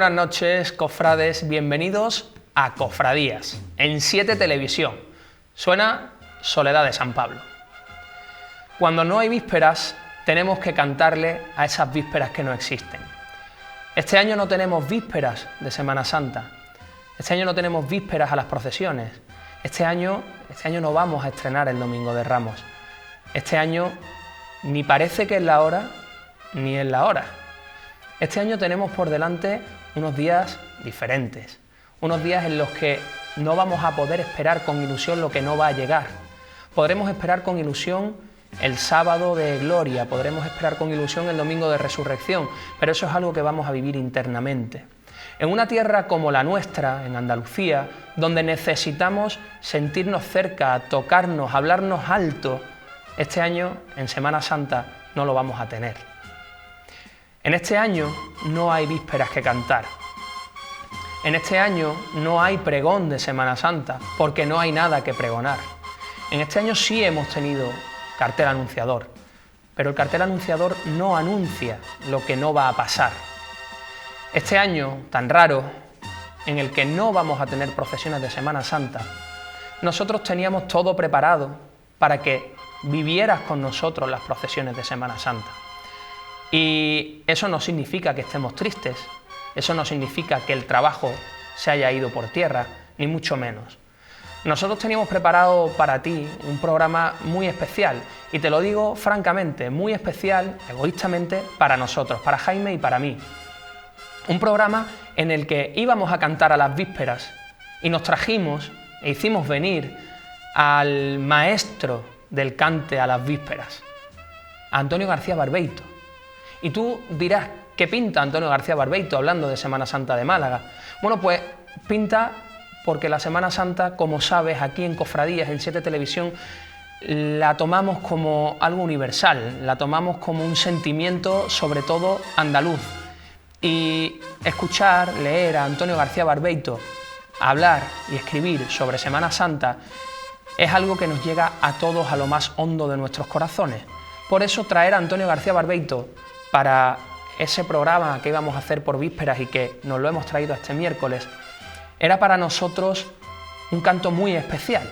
buenas noches, cofrades, bienvenidos a Cofradías, en 7 Televisión. Suena Soledad de San Pablo. Cuando no hay vísperas, tenemos que cantarle a esas vísperas que no existen. Este año no tenemos vísperas de Semana Santa, este año no tenemos vísperas a las procesiones, este año no vamos a estrenar el Domingo de Ramos, este año ni parece que es la hora, ni es la hora. Este año tenemos por delante unos días diferentes, unos días en los que no vamos a poder esperar con ilusión lo que no va a llegar. Podremos esperar con ilusión el sábado de gloria, podremos esperar con ilusión el domingo de resurrección, pero eso es algo que vamos a vivir internamente. En una tierra como la nuestra, en Andalucía, donde necesitamos sentirnos cerca, tocarnos, hablarnos alto, este año, en Semana Santa, no lo vamos a tener. En este año no hay vísperas que cantar. En este año no hay pregón de Semana Santa, porque no hay nada que pregonar. En este año sí hemos tenido cartel anunciador, pero el cartel anunciador no anuncia lo que no va a pasar. Este año tan raro, en el que no vamos a tener procesiones de Semana Santa, nosotros teníamos todo preparado para que vivieras con nosotros las procesiones de Semana Santa. Y eso no significa que estemos tristes, eso no significa que el trabajo se haya ido por tierra, ni mucho menos. Nosotros teníamos preparado para ti un programa muy especial, y te lo digo francamente, muy especial, egoístamente, para nosotros, para Jaime y para mí. Un programa en el que íbamos a cantar a las vísperas y nos trajimos e hicimos venir al maestro del cante a las vísperas, a Antonio García Barbeito. Y tú dirás, ¿qué pinta Antonio García Barbeito hablando de Semana Santa de Málaga? Bueno, pues pinta porque la Semana Santa, como sabes, aquí en Cofradías, en 7 Televisión, la tomamos como algo universal, la tomamos como un sentimiento, sobre todo andaluz. Y escuchar, leer a Antonio García Barbeito hablar y escribir sobre Semana Santa es algo que nos llega a todos a lo más hondo de nuestros corazones. Por eso traer a Antonio García Barbeito para ese programa que íbamos a hacer por vísperas y que nos lo hemos traído este miércoles, era para nosotros un canto muy especial.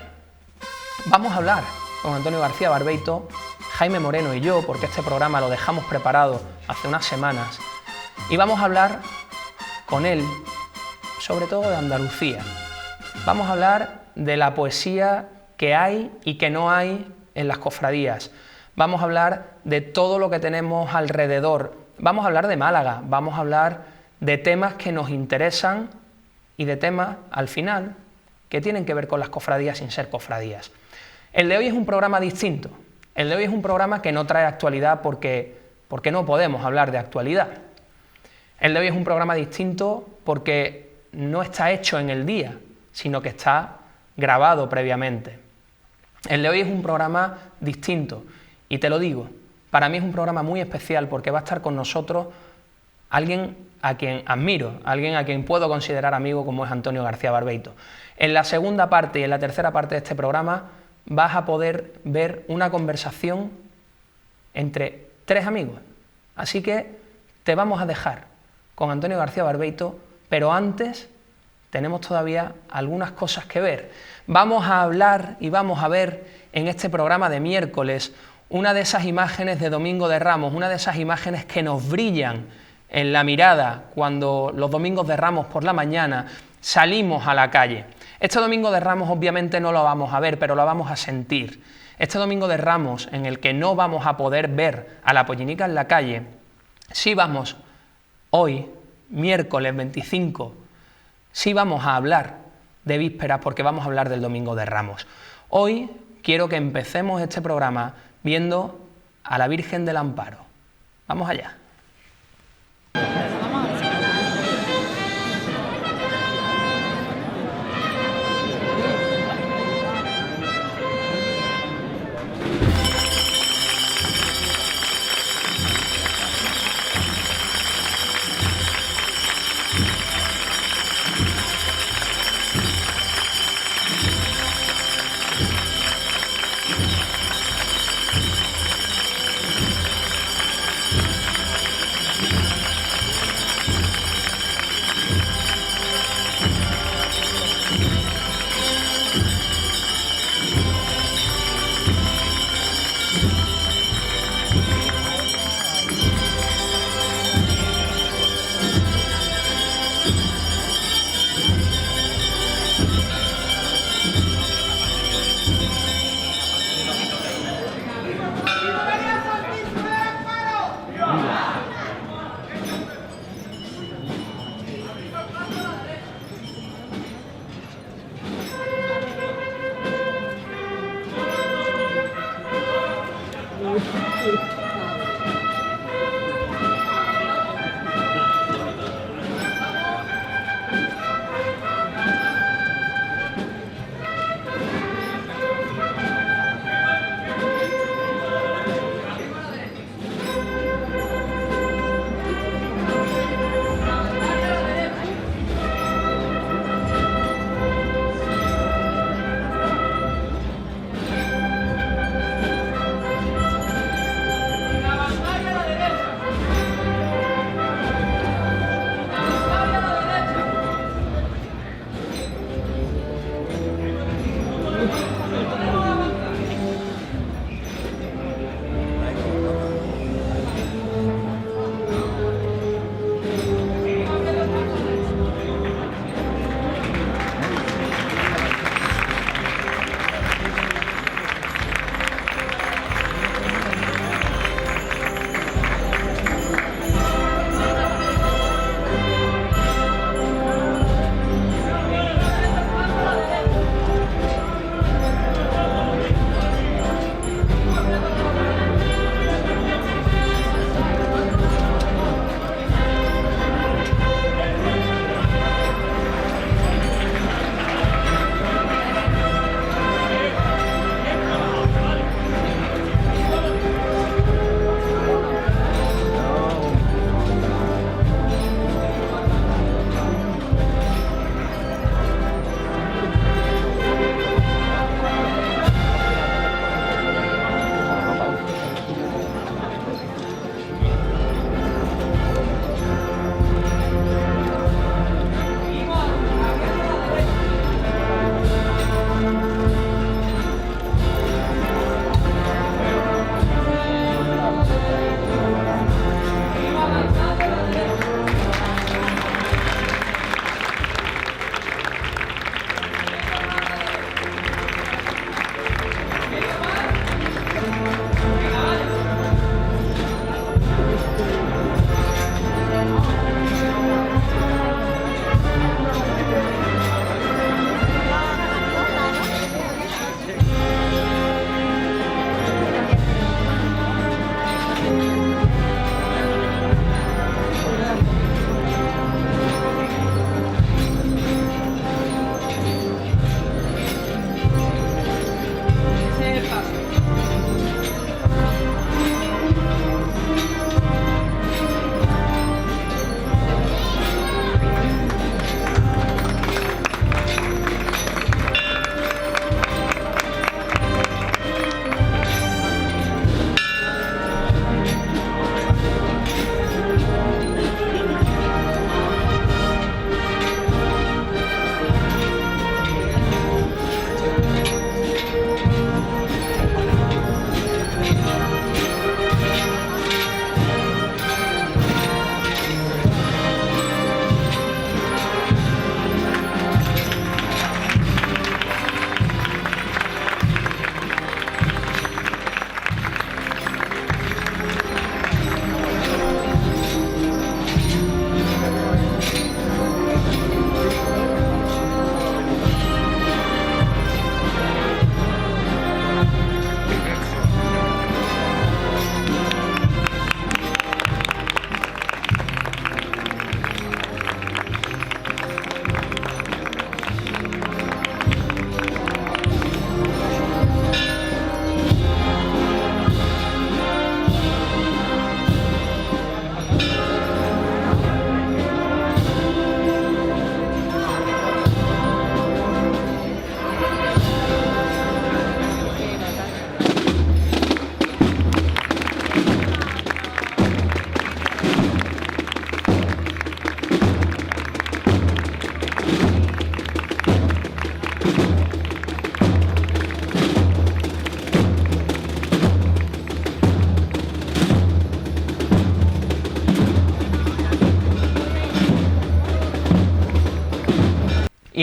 Vamos a hablar con Antonio García Barbeito, Jaime Moreno y yo, porque este programa lo dejamos preparado hace unas semanas, y vamos a hablar con él sobre todo de Andalucía. Vamos a hablar de la poesía que hay y que no hay en las cofradías. Vamos a hablar de todo lo que tenemos alrededor. Vamos a hablar de Málaga, vamos a hablar de temas que nos interesan y de temas, al final, que tienen que ver con las cofradías sin ser cofradías. El de hoy es un programa distinto. El de hoy es un programa que no trae actualidad porque no podemos hablar de actualidad. El de hoy es un programa distinto porque no está hecho en el día, sino que está grabado previamente. El de hoy es un programa distinto. Y te lo digo, para mí es un programa muy especial porque va a estar con nosotros alguien a quien admiro, alguien a quien puedo considerar amigo como es Antonio García Barbeito. En la segunda parte y en la tercera parte de este programa vas a poder ver una conversación entre 3 amigos. Así que te vamos a dejar con Antonio García Barbeito, pero antes tenemos todavía algunas cosas que ver. Vamos a hablar y vamos a ver en este programa de miércoles una de esas imágenes de Domingo de Ramos, una de esas imágenes que nos brillan en la mirada cuando los domingos de Ramos por la mañana salimos a la calle. Este Domingo de Ramos obviamente no lo vamos a ver, pero lo vamos a sentir. Este Domingo de Ramos en el que no vamos a poder ver a la pollinica en la calle, sí vamos hoy, miércoles 25, sí vamos a hablar de vísperas porque vamos a hablar del Domingo de Ramos. Hoy quiero que empecemos este programa viendo a la Virgen del Amparo. Vamos allá.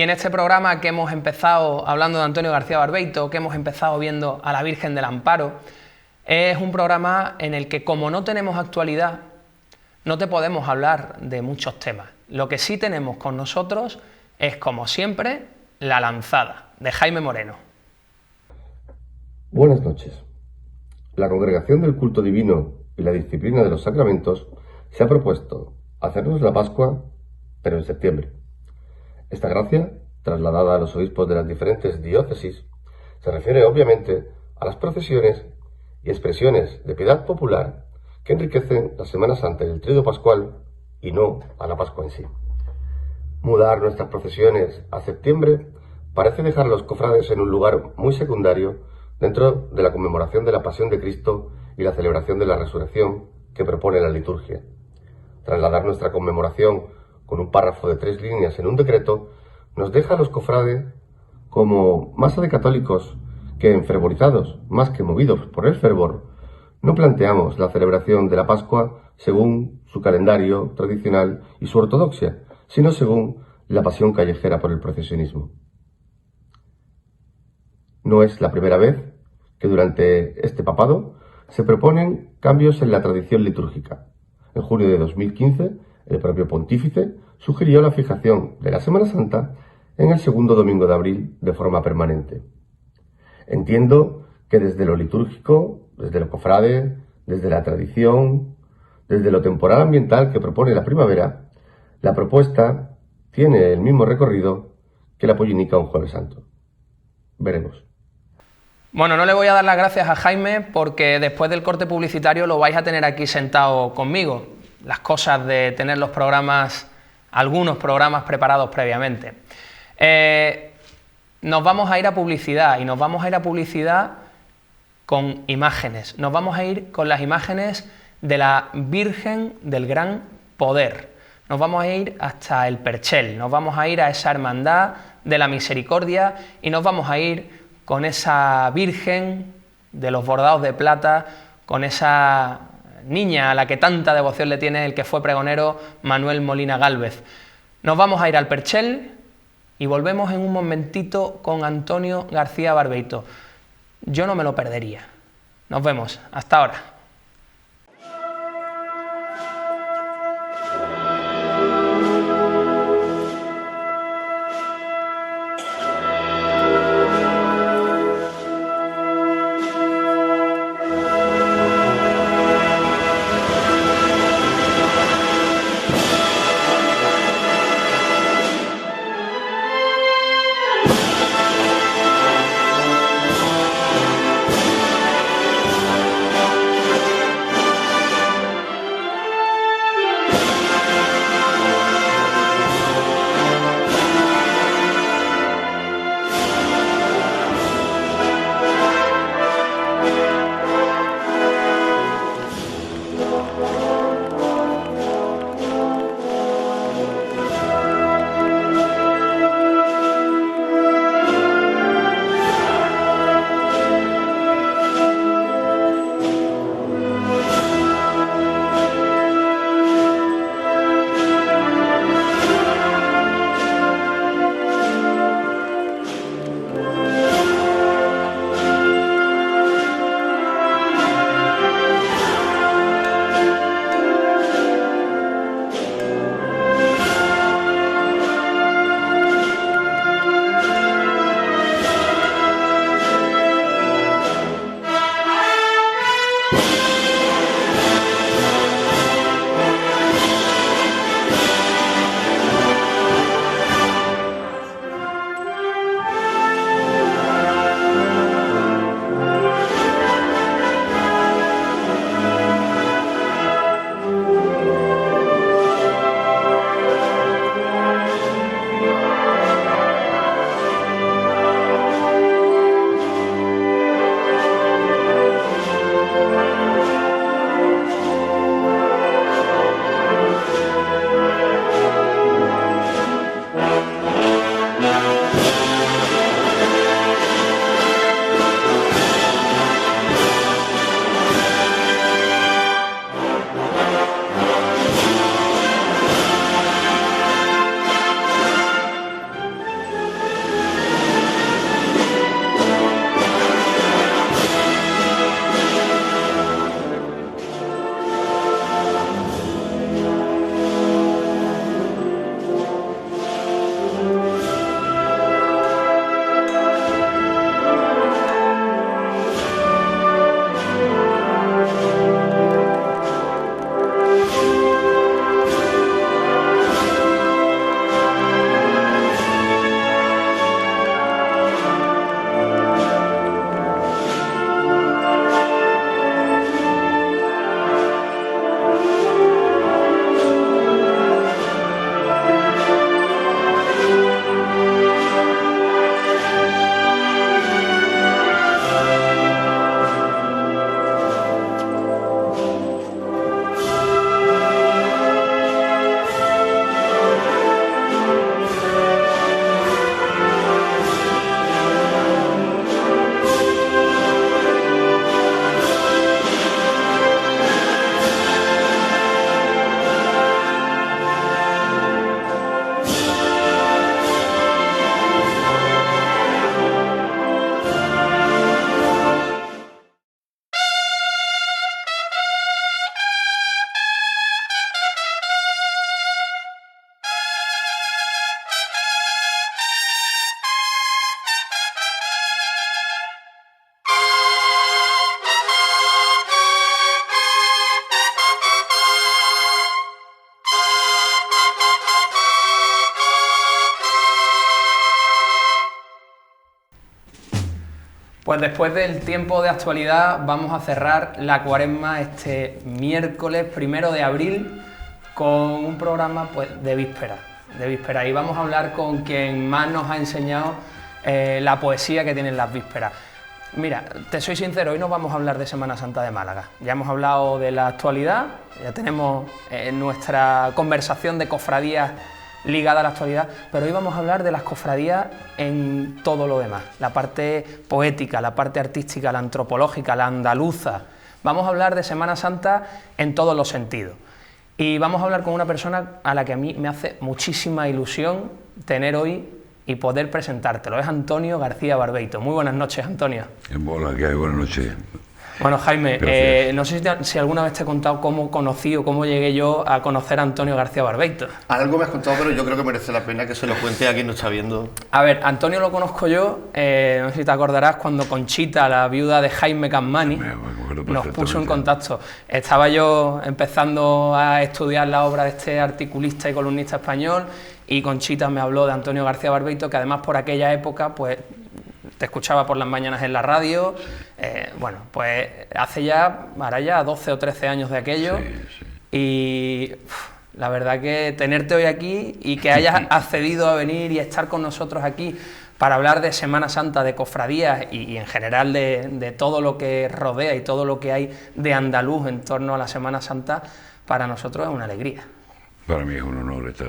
Y en este programa que hemos empezado hablando de Antonio García Barbeito, que hemos empezado viendo a la Virgen del Amparo, es un programa en el que, como no tenemos actualidad, no te podemos hablar de muchos temas. Lo que sí tenemos con nosotros es, como siempre, La Lanzada, de Jaime Moreno. Buenas noches. La Congregación del Culto Divino y la Disciplina de los Sacramentos se ha propuesto hacernos la Pascua, pero en septiembre. Esta gracia, trasladada a los obispos de las diferentes diócesis, se refiere obviamente a las procesiones y expresiones de piedad popular que enriquecen la Semana Santa y el Tríodo Pascual y no a la Pascua en sí. Mudar nuestras procesiones a septiembre parece dejar a los cofrades en un lugar muy secundario dentro de la conmemoración de la Pasión de Cristo y la celebración de la Resurrección que propone la liturgia. Trasladar nuestra conmemoración con un párrafo de 3 líneas en un decreto nos deja a los cofrades como masa de católicos que, enfervorizados más que movidos por el fervor, no planteamos la celebración de la Pascua según su calendario tradicional y su ortodoxia, sino según la pasión callejera por el procesionismo. No es la primera vez que durante este papado se proponen cambios en la tradición litúrgica. En junio de 2015, el propio pontífice sugirió la fijación de la Semana Santa en el segundo domingo de abril de forma permanente. Entiendo que desde lo litúrgico, desde lo cofrade, desde la tradición, desde lo temporal ambiental que propone la primavera, la propuesta tiene el mismo recorrido que la polínica un Jueves Santo. Veremos. Bueno, no le voy a dar las gracias a Jaime porque después del corte publicitario lo vais a tener aquí sentado conmigo. Las cosas de tener los programas, algunos programas preparados previamente. Nos vamos a ir a publicidad y nos vamos a ir a publicidad con imágenes. Nos vamos a ir con las imágenes de la Virgen del Gran Poder. Nos vamos a ir hasta el Perchel, nos vamos a ir a esa hermandad de la misericordia y nos vamos a ir con esa Virgen de los bordados de plata, con esa niña a la que tanta devoción le tiene el que fue pregonero Manuel Molina Gálvez. Nos vamos a ir al Perchel y volvemos en un momentito con Antonio García Barbeito. Yo no me lo perdería. Nos vemos. Hasta ahora. Pues después del tiempo de actualidad vamos a cerrar la cuaresma este miércoles 1 de abril con un programa pues, de víspera. Y vamos a hablar con quien más nos ha enseñado la poesía que tienen las vísperas. Mira, te soy sincero, hoy no vamos a hablar de Semana Santa de Málaga. Ya hemos hablado de la actualidad, ya tenemos nuestra conversación de cofradías ligada a la actualidad, pero hoy vamos a hablar de las cofradías en todo lo demás, la parte poética, la parte artística, la antropológica, la andaluza. Vamos a hablar de Semana Santa en todos los sentidos. Y vamos a hablar con una persona a la que a mí me hace muchísima ilusión tener hoy y poder presentártelo. Es Antonio García Barbeito. Muy buenas noches, Antonio. Hola, ¿qué hay? Buenas noches. Bueno, Jaime, no sé si alguna vez te he contado cómo conocí o cómo llegué yo a conocer a Antonio García Barbeito. Algo me has contado, pero yo creo que merece la pena que se lo cuente a quien nos está viendo. A ver, Antonio lo conozco yo, no sé si te acordarás, cuando Conchita, la viuda de Jaime Campmany, nos puso en contacto. Estaba yo empezando a estudiar la obra de este articulista y columnista español y Conchita me habló de Antonio García Barbeito, que además por aquella época, pues, te escuchaba por las mañanas en la radio, bueno, pues hará ya 12 o 13 años de aquello, y la verdad que tenerte hoy aquí y que hayas accedido a venir y estar con nosotros aquí para hablar de Semana Santa, de cofradías y en general de todo lo que rodea y todo lo que hay de andaluz en torno a la Semana Santa, para nosotros es una alegría. Para mí es un honor estar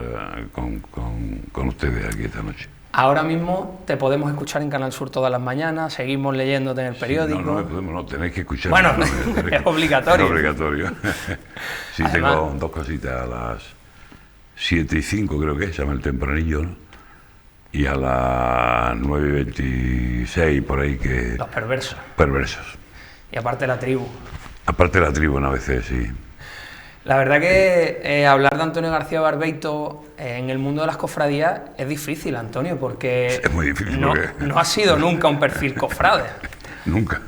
con ustedes aquí esta noche. Ahora mismo te podemos escuchar en Canal Sur todas las mañanas, seguimos leyéndote en el periódico. No, tenéis que escuchar. Bueno, es obligatorio. Es obligatorio. Sí, además, tengo dos cositas a las 7:05 creo que es, se llama El Tempranillo, ¿no? Y a las 9:26 por ahí que... Los perversos. Perversos. Y aparte la tribu. Aparte la tribu, a veces, sí. La verdad que hablar de Antonio García Barbeito en el mundo de las cofradías es difícil, Antonio, porque es muy difícil no ha sido nunca un perfil cofrade. Nunca.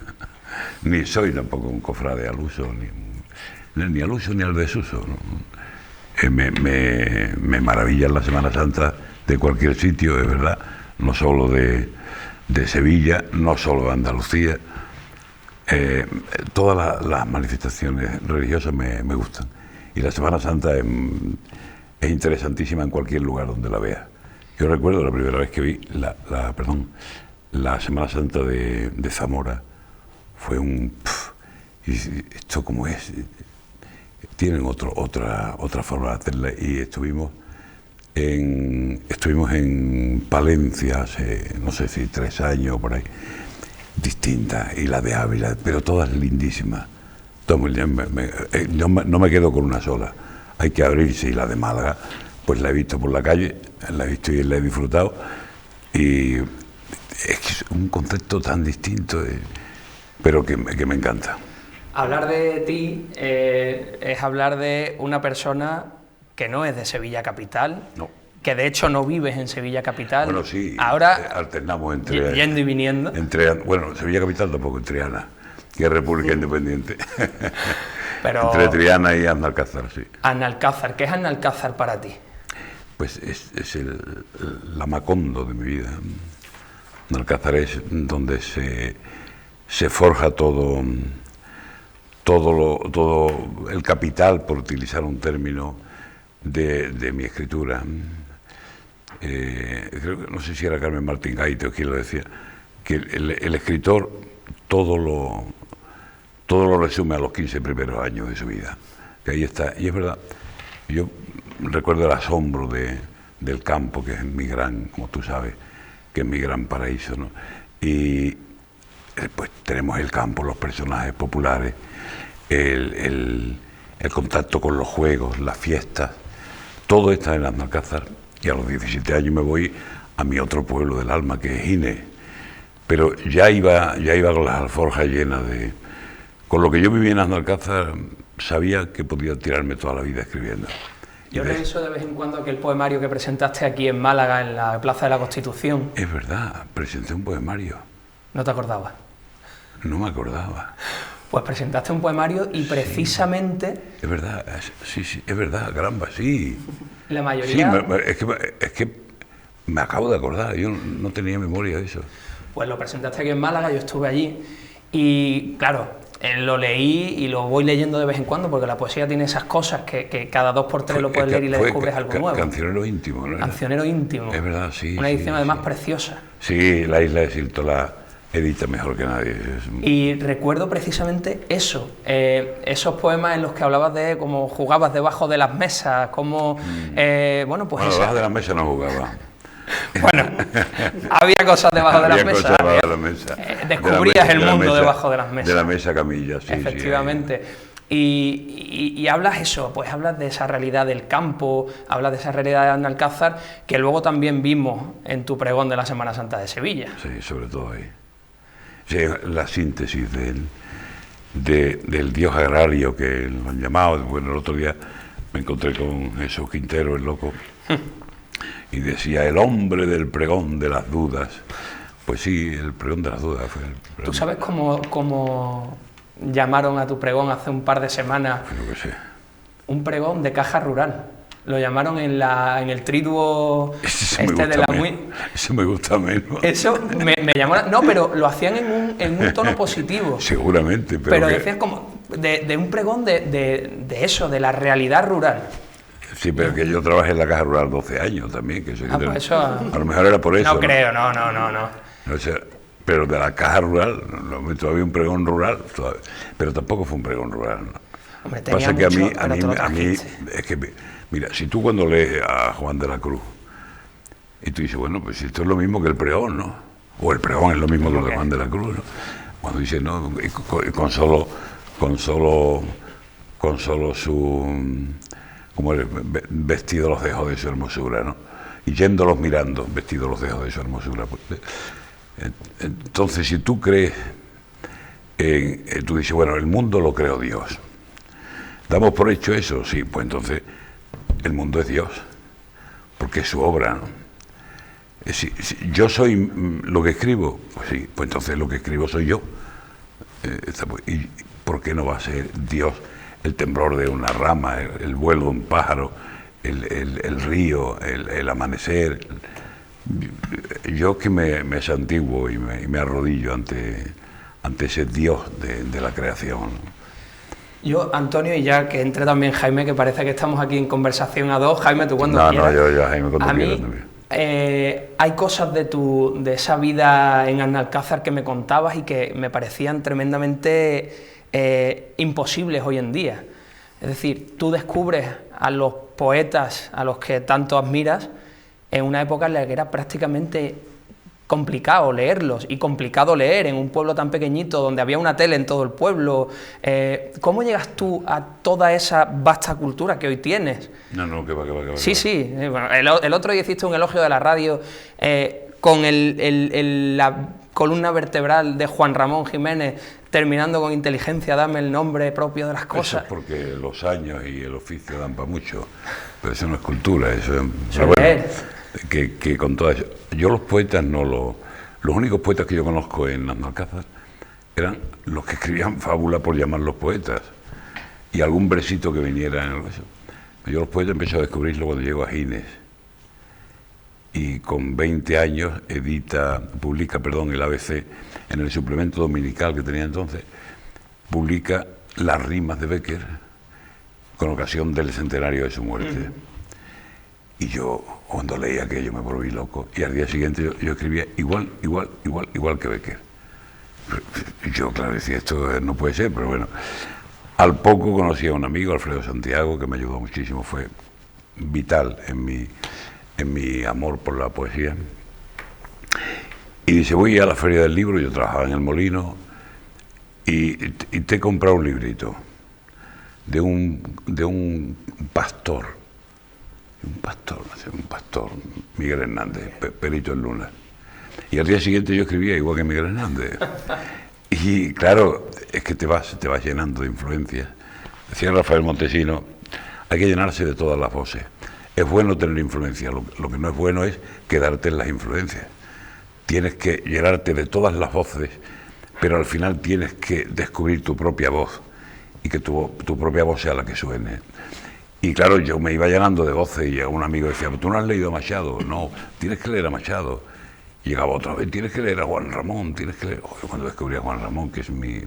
Ni soy tampoco un cofrade al uso, ni al uso ni al desuso, ¿no? Me maravilla la Semana Santa de cualquier sitio, es verdad, no solo de Sevilla, no solo de Andalucía. Todas las manifestaciones religiosas me gustan. Y la Semana Santa es interesantísima en cualquier lugar donde la veas. Yo recuerdo la primera vez que vi la Semana Santa de Zamora. Fue y esto como es, tienen otra forma de hacerla. Y estuvimos en Palencia hace, no sé si 3 años o por ahí, distintas, y la de Ávila, pero todas lindísimas. No me quedo con una sola, hay que abrirse. Y la de Málaga, pues la he visto por la calle, la he visto y la he disfrutado, y es un concepto tan distinto, pero que me encanta. Hablar de ti es hablar de una persona que no es de Sevilla capital, no, que de hecho no vives en Sevilla capital. Bueno, sí, ahora alternamos entre... Yendo y viniendo. Bueno, Sevilla capital tampoco, en Triana, que es República Independiente. Pero entre Triana y Analcázar, sí. Analcázar, ¿qué es Analcázar para ti? Pues es la Macondo de mi vida. Analcázar es donde se forja todo el capital, por utilizar un término de mi escritura. Creo que, no sé si era Carmen Martín Gaite o quien lo decía, que el escritor todo lo resume a los 15 primeros años de su vida. Que ahí está, y es verdad, yo recuerdo el asombro del campo, que es como tú sabes, que es mi gran paraíso, ¿no? Y pues tenemos el campo, los personajes populares, el contacto con los juegos, las fiestas, todo está en Analcázar. Y a los 17 años me voy a mi otro pueblo del alma, que es Gine. Pero ya iba con las alforjas llenas con lo que yo vivía en Analcázar, sabía que podía tirarme toda la vida escribiendo. Yo reviso de vez en cuando aquel poemario que presentaste aquí en Málaga, en la Plaza de la Constitución. Es verdad, presenté un poemario. ¿No te acordabas? No me acordaba. Pues presentaste un poemario y precisamente... Es verdad, sí, es verdad, caramba, sí. La mayoría... Sí, es que me acabo de acordar, yo no tenía memoria de eso. Pues lo presentaste aquí en Málaga, yo estuve allí y claro, lo leí y lo voy leyendo de vez en cuando porque la poesía tiene esas cosas que cada 2 por 3 lo puedes leer y le descubres algo nuevo. Cancionero íntimo, ¿no? Cancionero íntimo. Es verdad, sí. Una edición sí, además sí. preciosa. Sí, La isla de Sirto la edita mejor que nadie. Y recuerdo precisamente eso, esos poemas en los que hablabas de cómo jugabas debajo de las mesas, cómo, bueno, pues Bueno, debajo de la mesa no jugaba. Bueno, había cosas debajo de las Había mesas. cosas debajo de la mesa. Descubrías el mundo mesa, debajo de las mesas. De la mesa camilla, sí. Efectivamente. Y hablas eso, pues hablas de esa realidad del campo, hablas de esa realidad de Analcázar, que luego también vimos en tu pregón de la Semana Santa de Sevilla. Sí, sobre todo ahí. Sí, la síntesis del dios agrario que lo han llamado. Bueno, el otro día me encontré con Jesús Quintero, el loco, y decía, el hombre del pregón de las dudas. Pues sí, el pregón de las dudas fue el pregón. ¿Tú sabes cómo llamaron a tu pregón hace un par de semanas? Creo que sí. Un pregón de caja rural. Lo llamaron en el triduo de la muy... Eso me gusta menos. Eso me llamó... No, pero lo hacían en un tono positivo. Seguramente, pero decían como de un pregón de eso, de la realidad rural. Sí, pero que yo trabajé en la caja rural 12 años también. Que pues eso... A lo mejor era por eso. No creo, no. O sea, pero de la caja rural, todavía un pregón rural, pero tampoco fue un pregón rural. ¿No? Hombre, pasa que a mí es que, mira, si tú cuando lees a Juan de la Cruz y tú dices, bueno, pues esto es lo mismo que el pregón, ¿no? O el pregón es lo mismo que lo de Juan de la Cruz, ¿no? Cuando dice, no, con solo su, como vestido los dejo de su hermosura, ¿no? Y yéndolos mirando, vestido los dejo de su hermosura. Pues, entonces, si tú crees, tú dices, bueno, el mundo lo creó Dios. ¿Damos por hecho eso? Sí, pues entonces el mundo es Dios, porque es su obra, ¿no? Si yo soy lo que escribo, pues sí, pues entonces lo que escribo soy yo. ¿Y por qué no va a ser Dios el temblor de una rama, el vuelo de un pájaro, el río, el amanecer? Yo que me santiguo y me arrodillo ante ese Dios de la creación. Yo, Antonio, y ya que entre también Jaime, que parece que estamos aquí en conversación a dos. Jaime, tú cuando quieras. No, yo Jaime, cuando quieras también. Hay cosas de esa vida en Analcázar que me contabas y que me parecían tremendamente imposibles hoy en día. Es decir, tú descubres a los poetas a los que tanto admiras en una época en la que era prácticamente complicado leerlos y complicado leer en un pueblo tan pequeñito donde había una tele en todo el pueblo. ¿Cómo llegas tú a toda esa vasta cultura que hoy tienes? No, que va. Sí. Bueno, el otro día hiciste un elogio de la radio con la columna vertebral de Juan Ramón Jiménez terminando con inteligencia, dame el nombre propio de las cosas. Eso es porque los años y el oficio dan para mucho, pero eso no es cultura, eso es... Que con todo eso... Yo los poetas no los únicos poetas que yo conozco en Analcázar eran los que escribían fábulas por llamarlos poetas y algún versito que viniera en eso. Yo los poetas empecé a descubrirlo cuando llego a Gines y con 20 años publica el ABC en el suplemento dominical que tenía entonces, publica las rimas de Bécquer con ocasión del centenario de su muerte. Y yo, cuando leí aquello, me volví loco. Y al día siguiente yo escribía igual que Bécquer. Yo, claro, decía, esto no puede ser, pero bueno. Al poco conocí a un amigo, Alfredo Santiago, que me ayudó muchísimo, fue vital en mi amor por la poesía. Y dice, voy a la Feria del Libro, yo trabajaba en el Molino, y te he comprado un librito de un pastor, Miguel Hernández, Perito en Luna. Y al día siguiente yo escribía igual que Miguel Hernández. Y claro, es que te vas llenando de influencias. Decía Rafael Montesino, hay que llenarse de todas las voces. Es bueno tener influencia, lo que no es bueno es quedarte en las influencias. Tienes que llenarte de todas las voces, pero al final tienes que descubrir tu propia voz y que tu propia voz sea la que suene. Y claro, yo me iba llenando de voces y un amigo decía, ¿tú no has leído a Machado? No, tienes que leer a Machado. llegaba otra vez, tienes que leer a Juan Ramón, tienes que leer... Yo cuando descubrí a Juan Ramón, que es mi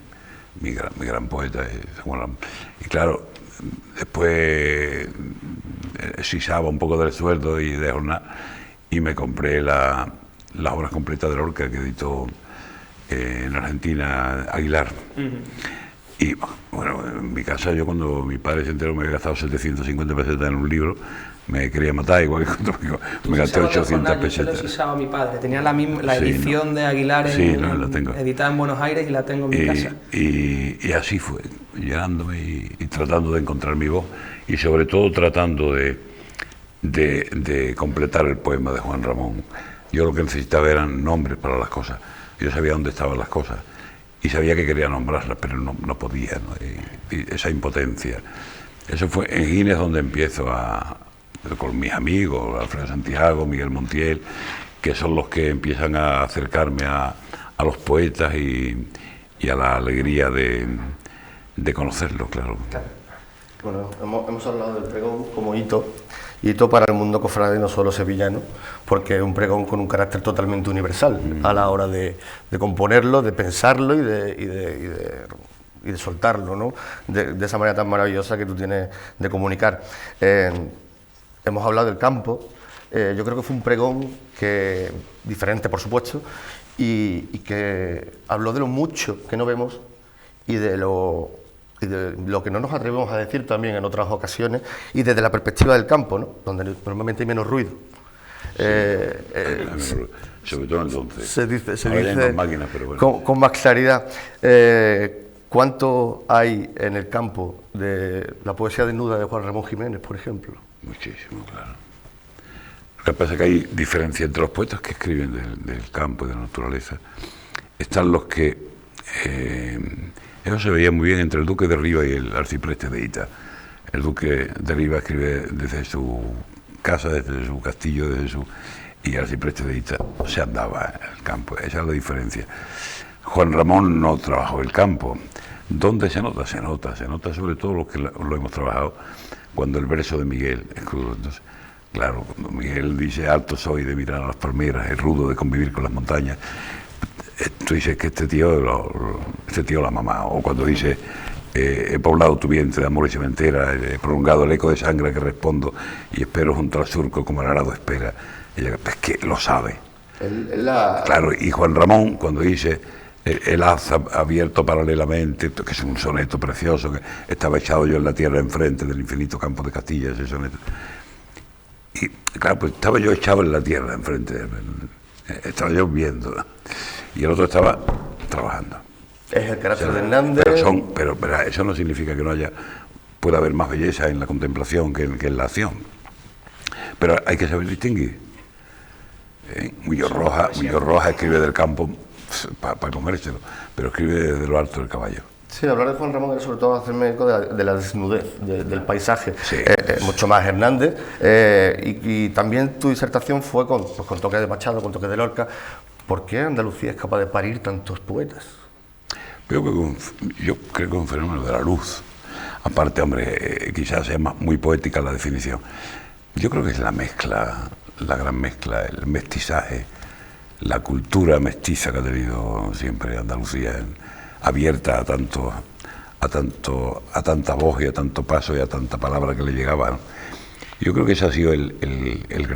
gran poeta, es Juan Ramón. Y claro, después sisaba un poco del sueldo y de jornada, y me compré las obras completas de Lorca que editó en Argentina Aguilar. Y bueno, en mi casa, yo cuando mi padre se enteró me había gastado 750 pesetas en un libro, me quería matar, igual que cuando me gasté 800 pesetas. Yo se lo sisaba a mi padre, tenía la edición de Aguilar la tengo. editada en Buenos Aires y la tengo en mi casa. Y así fue, llenándome y tratando de encontrar mi voz, y sobre todo tratando de completar el poema de Juan Ramón. Yo lo que necesitaba eran nombres para las cosas, yo sabía dónde estaban las cosas, y sabía que quería nombrarlas, pero no podía, ¿no? Y esa impotencia. Eso fue en Gines donde empiezo con mis amigos, Alfredo Santiago, Miguel Montiel, que son los que empiezan a acercarme a los poetas y a la alegría de conocerlos, claro. Bueno, hemos hablado del pregón como hito para el mundo cofrade, no solo sevillano, porque es un pregón con un carácter totalmente universal a la hora de componerlo, de pensarlo y de soltarlo, ¿no? De esa manera tan maravillosa que tú tienes de comunicar. Hemos hablado del campo, yo creo que fue un pregón diferente, por supuesto, y que habló de lo mucho que no vemos y de lo que no nos atrevemos a decir también en otras ocasiones, y desde la perspectiva del campo, ¿no? Donde normalmente hay menos ruido. Sobre todo entonces. Se dice más máquinas, pero bueno. con más claridad. ¿Cuánto hay en el campo de la poesía desnuda de Juan Ramón Jiménez, por ejemplo? Muchísimo, claro. Lo que pasa es que hay diferencia entre los poetas que escriben del campo y de la naturaleza. Están los que... eso se veía muy bien entre el duque de Riva y el arcipreste de Hita. El duque de Riva escribe desde su casa, desde su castillo, y el arcipreste de Hita se andaba en el campo. Esa es la diferencia. Juan Ramón no trabajó el campo. ¿Dónde se nota? Se nota sobre todo lo que lo hemos trabajado cuando el verso de Miguel es crudo. Entonces, claro, cuando Miguel dice alto soy de mirar a las palmeras, es rudo de convivir con las montañas, tú dices que este tío la mamá. O cuando dice he poblado tu vientre de amor y cementera, he prolongado el eco de sangre que respondo y espero junto al surco como el arado espera. Ella es que lo sabe. Claro, y Juan Ramón cuando dice el haz abierto paralelamente, que es un soneto precioso, que estaba echado yo en la tierra enfrente del infinito campo de Castilla, ese soneto. Y claro, pues estaba yo echado en la tierra enfrente, estaba yo viendo, y el otro estaba trabajando. Es el carácter de Hernández. Pero eso no significa que pueda haber más belleza en la contemplación que en la acción. Pero hay que saber distinguir. Muñoz Roja escribe del campo para comérselo, pero escribe desde lo alto del caballo. Sí, hablar de Juan Ramón era sobre todo hacerme eco de la desnudez del paisaje, sí. Mucho más Hernández, y también tu disertación fue con toques de Machado, con toques de Lorca. ¿Por qué Andalucía es capaz de parir tantos poetas? Yo creo que es un fenómeno de la luz. Aparte, hombre, quizás sea muy poética la definición. Yo creo que es la mezcla, la gran mezcla, el mestizaje, la cultura mestiza que ha tenido siempre Andalucía, abierta a tanta voz y a tanto paso y a tanta palabra que le llegaban. Yo creo que ese ha sido el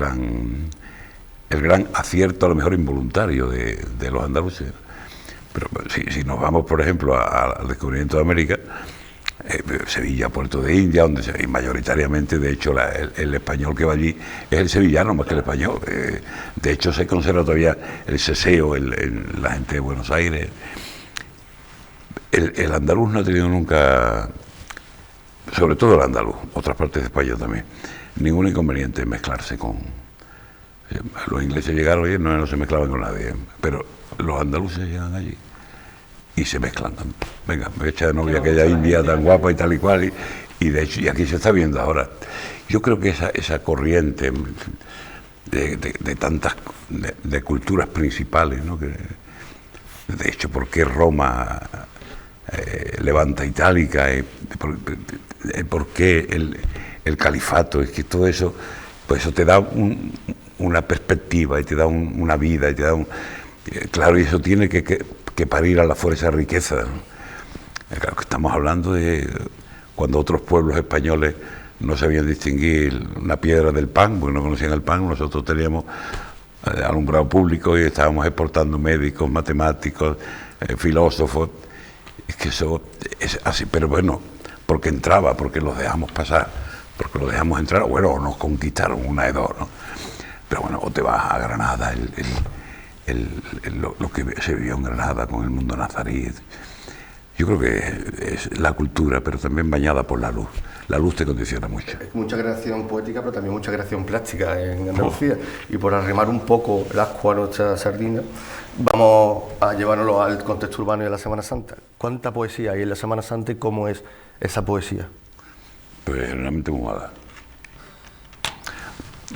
gran acierto, a lo mejor involuntario, de los andaluces. Pero si nos vamos, por ejemplo, al descubrimiento de América, Sevilla, Puerto de India, y mayoritariamente, de hecho, el español que va allí es el sevillano más que el español. De hecho, se conserva todavía el seseo en la gente de Buenos Aires. El andaluz no ha tenido nunca, sobre todo el andaluz, otras partes de España también, ningún inconveniente en mezclarse con... Los ingleses llegaron y no se mezclaban con nadie, pero los andaluces llegan allí y se mezclan. Venga, me voy a echar de novia aquella india tan guapa y tal y cual, y de hecho, y aquí se está viendo ahora. Yo creo que esa corriente de tantas de culturas principales, ¿no? Que, de hecho, ¿por qué Roma levanta Itálica? ¿Por qué el califato? Es que todo eso, pues eso te da una perspectiva y te da una vida y te da claro, y eso tiene que parir a la fuerza de riqueza, ¿no? Claro que estamos hablando de cuando otros pueblos españoles no sabían distinguir una piedra del pan, porque no conocían el pan, nosotros teníamos alumbrado público y estábamos exportando médicos, matemáticos, filósofos. Es que eso es así, pero bueno, porque entraba, porque los dejamos pasar, porque los dejamos entrar, bueno, o nos conquistaron, una de dos, ¿no? Pero bueno, o te vas a Granada, lo que se vivió en Granada con el mundo nazarí. Yo creo que es la cultura, pero también bañada por la luz. La luz te condiciona mucho. Mucha creación poética, pero también mucha creación plástica en Andalucía. Y por arrimar un poco el ascua a nuestra sardina, vamos a llevárnoslo al contexto urbano y a la Semana Santa. ¿Cuánta poesía hay en la Semana Santa y cómo es esa poesía? Pues realmente muy mala.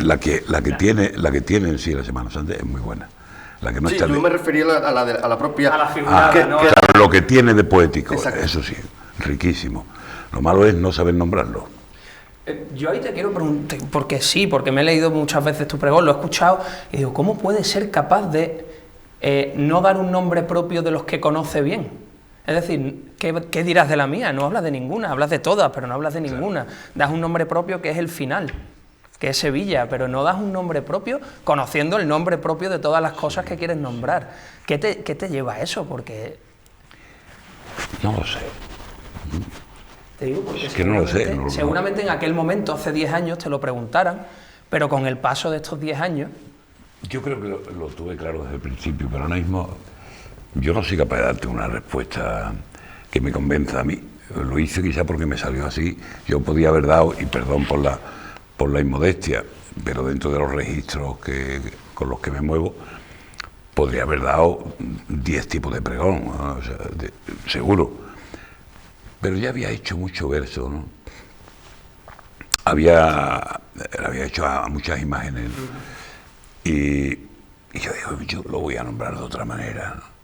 La que tiene en sí la Semana Santa es muy buena. La que no sí, está yo me refería a la propia... A la figura, ¿no? Claro, lo que tiene de poético, Exacto. eso sí, riquísimo. Lo malo es no saber nombrarlo. Yo ahí te quiero preguntar, porque sí, porque me he leído muchas veces tu pregón, lo he escuchado, y digo, ¿cómo puede ser capaz de no dar un nombre propio de los que conoce bien? Es decir, ¿qué dirás de la mía? No hablas de ninguna, hablas de todas, pero no hablas de ninguna. Das un nombre propio que es el final, que es Sevilla, pero no das un nombre propio conociendo el nombre propio de todas las cosas que quieres nombrar. ¿Qué te lleva a eso? Porque... No lo sé. Te digo porque Es que no lo sé. seguramente en aquel momento, hace 10 años, te lo preguntaran, pero con el paso de estos 10 años... Yo creo que lo tuve claro desde el principio, pero ahora mismo yo no soy capaz de darte una respuesta que me convenza a mí. Lo hice quizá porque me salió así. Yo podía haber dado, y perdón por la inmodestia, pero dentro de los registros con los que me muevo, podría haber dado 10 tipos de pregón, ¿no? O sea, seguro. Pero ya había hecho mucho verso, ¿no? Había hecho a muchas imágenes, ¿no? Y yo digo, yo lo voy a nombrar de otra manera, ¿no?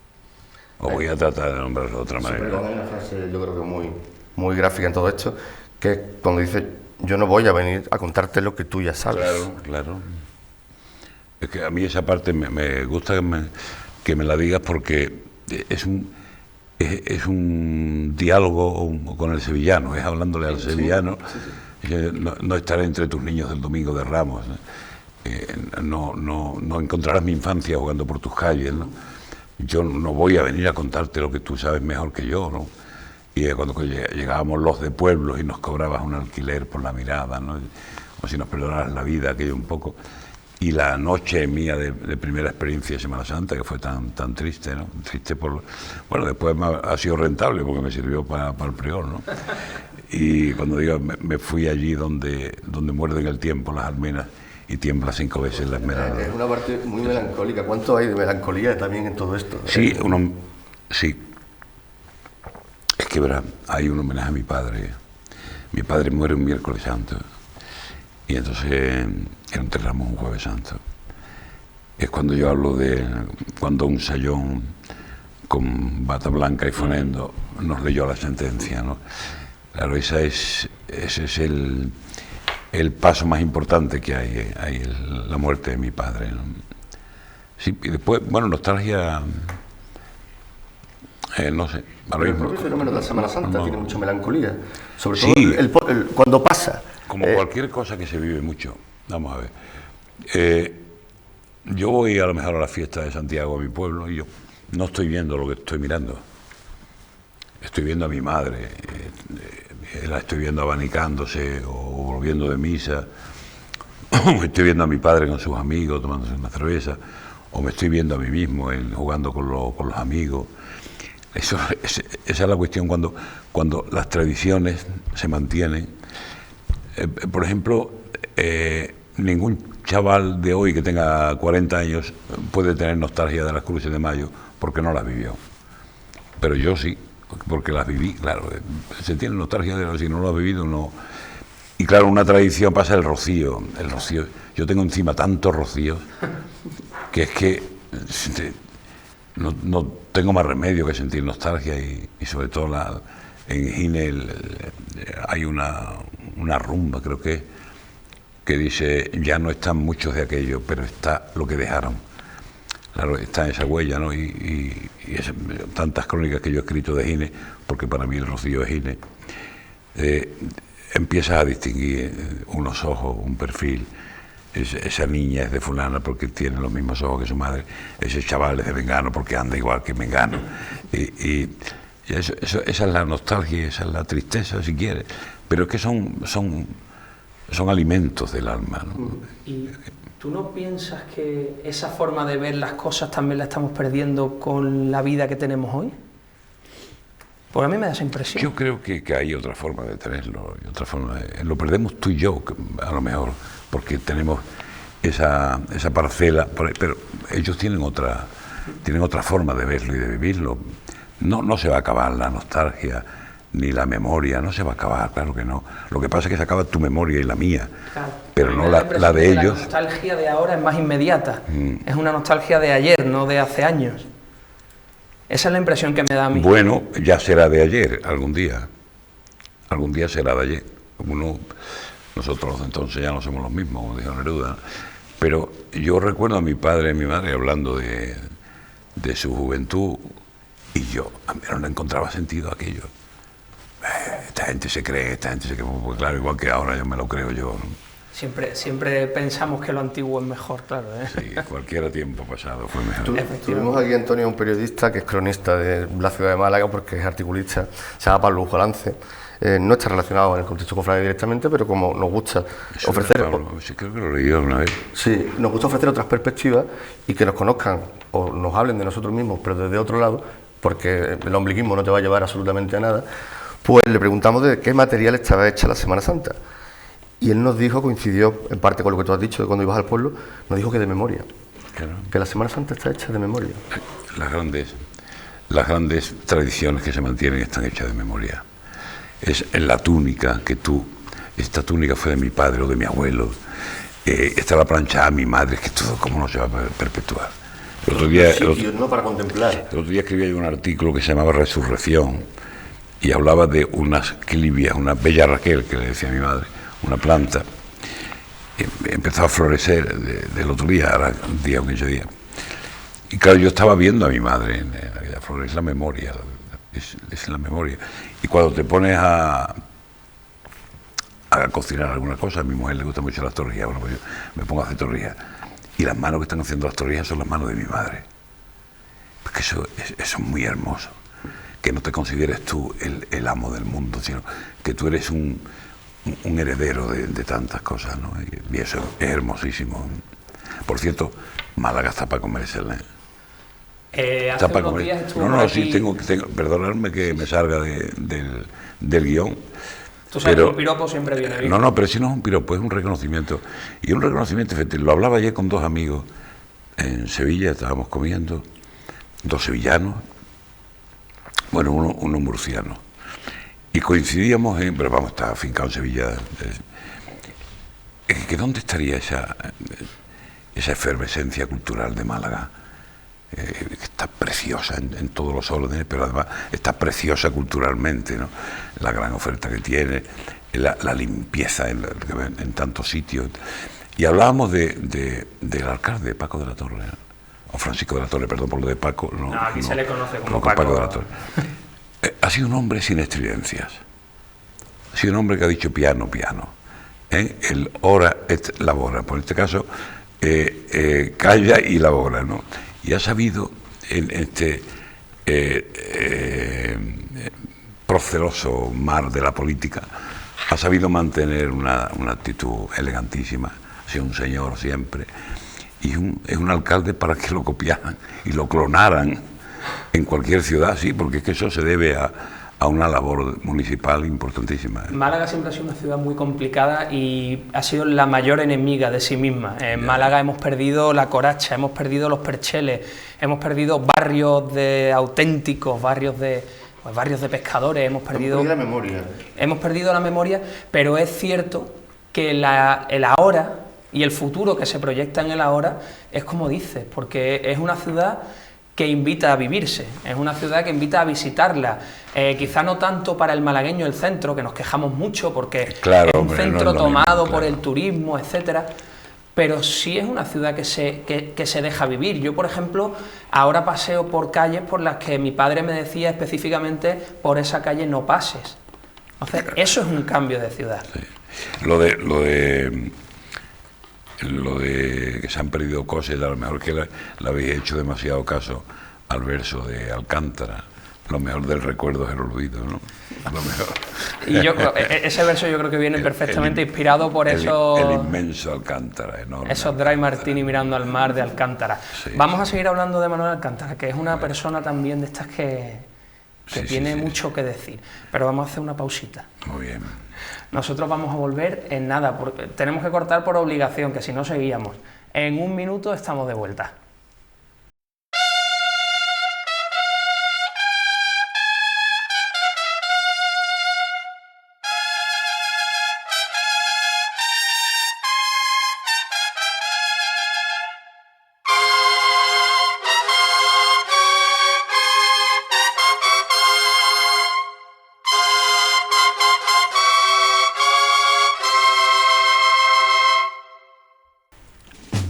O voy a tratar de nombrarlo de otra manera. Pero hay una frase, yo creo que muy gráfica en todo esto, que es cuando dice, yo no voy a venir a contarte lo que tú ya sabes. Claro, claro. Es que a mí esa parte me gusta que me la digas porque es un diálogo con el sevillano, es hablándole al sevillano, no estaré entre tus niños del Domingo de Ramos, no encontrarás mi infancia jugando por tus calles, ¿no? Yo no voy a venir a contarte lo que tú sabes mejor que yo, ¿no? Y cuando llegábamos los de pueblos y nos cobrabas un alquiler por la mirada, ¿no? Como si nos perdonaras la vida, aquello un poco. Y la noche mía de primera experiencia de Semana Santa, que fue tan triste, ¿no? Triste por... Bueno, después ha sido rentable porque me sirvió para el prior, ¿no? Y cuando digo, me fui allí donde muerden el tiempo las almenas y tiembla 5 veces la esmeralda. Es una parte muy melancólica. ¿Cuánto hay de melancolía también en todo esto? Sí, sí. Es que, verá, hay un homenaje a mi padre. Mi padre muere un miércoles santo. Y entonces enterramos un jueves santo. Es cuando yo hablo de cuando un sayón con bata blanca y fonendo nos leyó la sentencia, ¿no? Claro, ese es el paso más importante que hay la muerte de mi padre, ¿no? Sí, y después, bueno, nostalgia, no sé. Pero el propio fenómeno de la Semana Santa tiene mucha melancolía, sobre Sí. todo cuando pasa. Como cualquier cosa que se vive mucho. Vamos a ver. Yo voy a lo mejor a la fiesta de Santiago, a mi pueblo, y yo no estoy viendo lo que estoy mirando. Estoy viendo a mi madre, la estoy viendo abanicándose o volviendo de misa, o estoy viendo a mi padre con sus amigos tomándose una cerveza, o me estoy viendo a mí mismo jugando con los amigos. Esa es la cuestión cuando las tradiciones se mantienen. Por ejemplo, ningún chaval de hoy que tenga 40 años puede tener nostalgia de las Cruces de Mayo porque no las vivió. Pero yo sí, porque las viví, claro. Se tiene nostalgia de si no lo has vivido, no. Y claro, una tradición pasa el rocío. Yo tengo encima tantos rocíos que es que no tengo más remedio que sentir nostalgia y sobre todo en Gine hay una rumba, creo que que dice, ya no están muchos de aquello, pero está lo que dejaron. Claro, está esa huella, ¿no? Y tantas crónicas que yo he escrito de Gine, porque para mí el Rocío es Gine, empiezas a distinguir unos ojos, un perfil. Esa niña es de fulana porque tiene los mismos ojos que su madre, ese chaval es de Mengano porque anda igual que Mengano. Y esa es la nostalgia, esa es la tristeza, si quieres, pero es que son alimentos del alma, ¿no? ¿Y tú no piensas que esa forma de ver las cosas también la estamos perdiendo con la vida que tenemos hoy? Porque a mí me da esa impresión. Yo creo que hay otra forma de tenerlo, y otra forma lo perdemos tú y yo, a lo mejor, porque tenemos esa parcela, pero ellos tienen otra forma de verlo y de vivirlo. No se va a acabar la nostalgia ni la memoria, no se va a acabar, claro que no. Lo que pasa es que se acaba tu memoria y la mía, claro, pero no la de ellos. La nostalgia de ahora es más inmediata, es una nostalgia de ayer, no de hace años. Esa es la impresión que me da a mí. Bueno, ya será de ayer, algún día será de ayer. Nosotros entonces ya no somos los mismos, como dijo Neruda, pero yo recuerdo a mi padre y a mi madre hablando de su juventud, y yo a mí no le encontraba sentido aquello. Esta gente se cree, pues claro, igual que ahora yo me lo creo yo, ¿no? Siempre pensamos que lo antiguo es mejor, claro, ¿eh? Sí, cualquier tiempo pasado fue mejor. Tuvimos aquí, Antonio, un periodista que es cronista de la ciudad de Málaga, porque es articulista, se llama Pablo Ujolance. No está relacionado en el contexto cofrade directamente, pero como nos gusta ofrecer... Sí, creo que lo leí alguna vez. Sí, nos gusta ofrecer otras perspectivas y que nos conozcan o nos hablen de nosotros mismos, pero desde otro lado, porque el ombliguismo no te va a llevar absolutamente a nada. Pues le preguntamos de qué material estaba hecha la Semana Santa. Y él nos dijo, coincidió en parte con lo que tú has dicho de cuando ibas al pueblo, nos dijo que de memoria. Claro. Que la Semana Santa está hecha de memoria. Las grandes tradiciones que se mantienen están hechas de memoria. Es en la túnica que esta túnica fue de mi padre o de mi abuelo, está la plancha a mi madre, que todo cómo no se va a perpetuar. El otro día, no para contemplar. El otro día escribí un artículo que se llamaba Resurrección y hablaba de unas clivias, una bella Raquel, que le decía a mi madre, una planta, empezó a florecer del otro día, ahora 10 o 15 días. Y claro, yo estaba viendo a mi madre en aquella flor, es la memoria, es la memoria. Y cuando te pones a cocinar alguna cosa, a mi mujer le gusta mucho las torrijas, bueno, pues yo me pongo a hacer torrijas. Y las manos que están haciendo las torrijas son las manos de mi madre. Porque eso es muy hermoso. Que no te consideres tú el amo del mundo, sino que tú eres un heredero de tantas cosas, ¿no? Y eso es hermosísimo. Por cierto, Málaga está para comérsela. Hace unos días estuvo aquí... sí, tengo perdonadme que me salga del guión. Tú sabes que un piropo siempre viene bien. No, pero si no es un piropo, es un reconocimiento. Y un reconocimiento, fíjate, lo hablaba ayer con dos amigos en Sevilla, estábamos comiendo, dos sevillanos, bueno, uno murciano. Y coincidíamos pero vamos, está afincado en Sevilla. Que ¿dónde estaría esa efervescencia cultural de Málaga? Que está preciosa en todos los órdenes, pero además está preciosa culturalmente, ¿no? La gran oferta que tiene, la limpieza en tantos sitios. Y hablábamos del alcalde Paco de la Torre, ¿no? O Francisco de la Torre, perdón por lo de Paco. No, aquí se le conoce como Paco de la Torre. Ha sido un hombre sin estridencias. Ha sido un hombre que ha dicho piano, piano. El ora et labora. Por este caso, calla y labora, ¿no? Y ha sabido, en este proceloso mar de la política, ha sabido mantener una actitud elegantísima. Ha sido un señor siempre. Y es un alcalde para que lo copiaran y lo clonaran en cualquier ciudad, sí, porque es que eso se debe a una labor municipal importantísima. Málaga siempre ha sido una ciudad muy complicada y ha sido la mayor enemiga de sí misma. En Málaga hemos perdido la coracha, hemos perdido los percheles, hemos perdido barrios auténticos, barrios de pescadores, hemos perdido la memoria. Hemos perdido la memoria, pero es cierto que el ahora y el futuro que se proyecta en el ahora es como dices, porque es una ciudad que invita a vivirse, es una ciudad que invita a visitarla. Quizá no tanto para el malagueño el centro, que nos quejamos mucho porque claro, es un hombre, centro no es lo tomado mismo, por claro. el turismo, etcétera. Pero sí es una ciudad que se deja vivir. Yo, por ejemplo, ahora paseo por calles por las que mi padre me decía específicamente, por esa calle no pases. Entonces, eso es un cambio de ciudad. Sí. Lo de que se han perdido cosas, a lo mejor que le habéis hecho demasiado caso al verso de Alcántara. Lo mejor del recuerdo es el olvido, ¿no? Lo mejor. Y ese verso yo creo que viene perfectamente inspirado por esos... El inmenso Alcántara, enorme. Esos Dry Martini mirando al mar de Alcántara. Sí. Vamos a seguir hablando de Manuel Alcántara, que es una persona también de estas que tiene mucho que decir. Pero vamos a hacer una pausita. Muy bien. Nosotros vamos a volver en nada, porque tenemos que cortar por obligación, que si no seguíamos. En un minuto estamos de vuelta.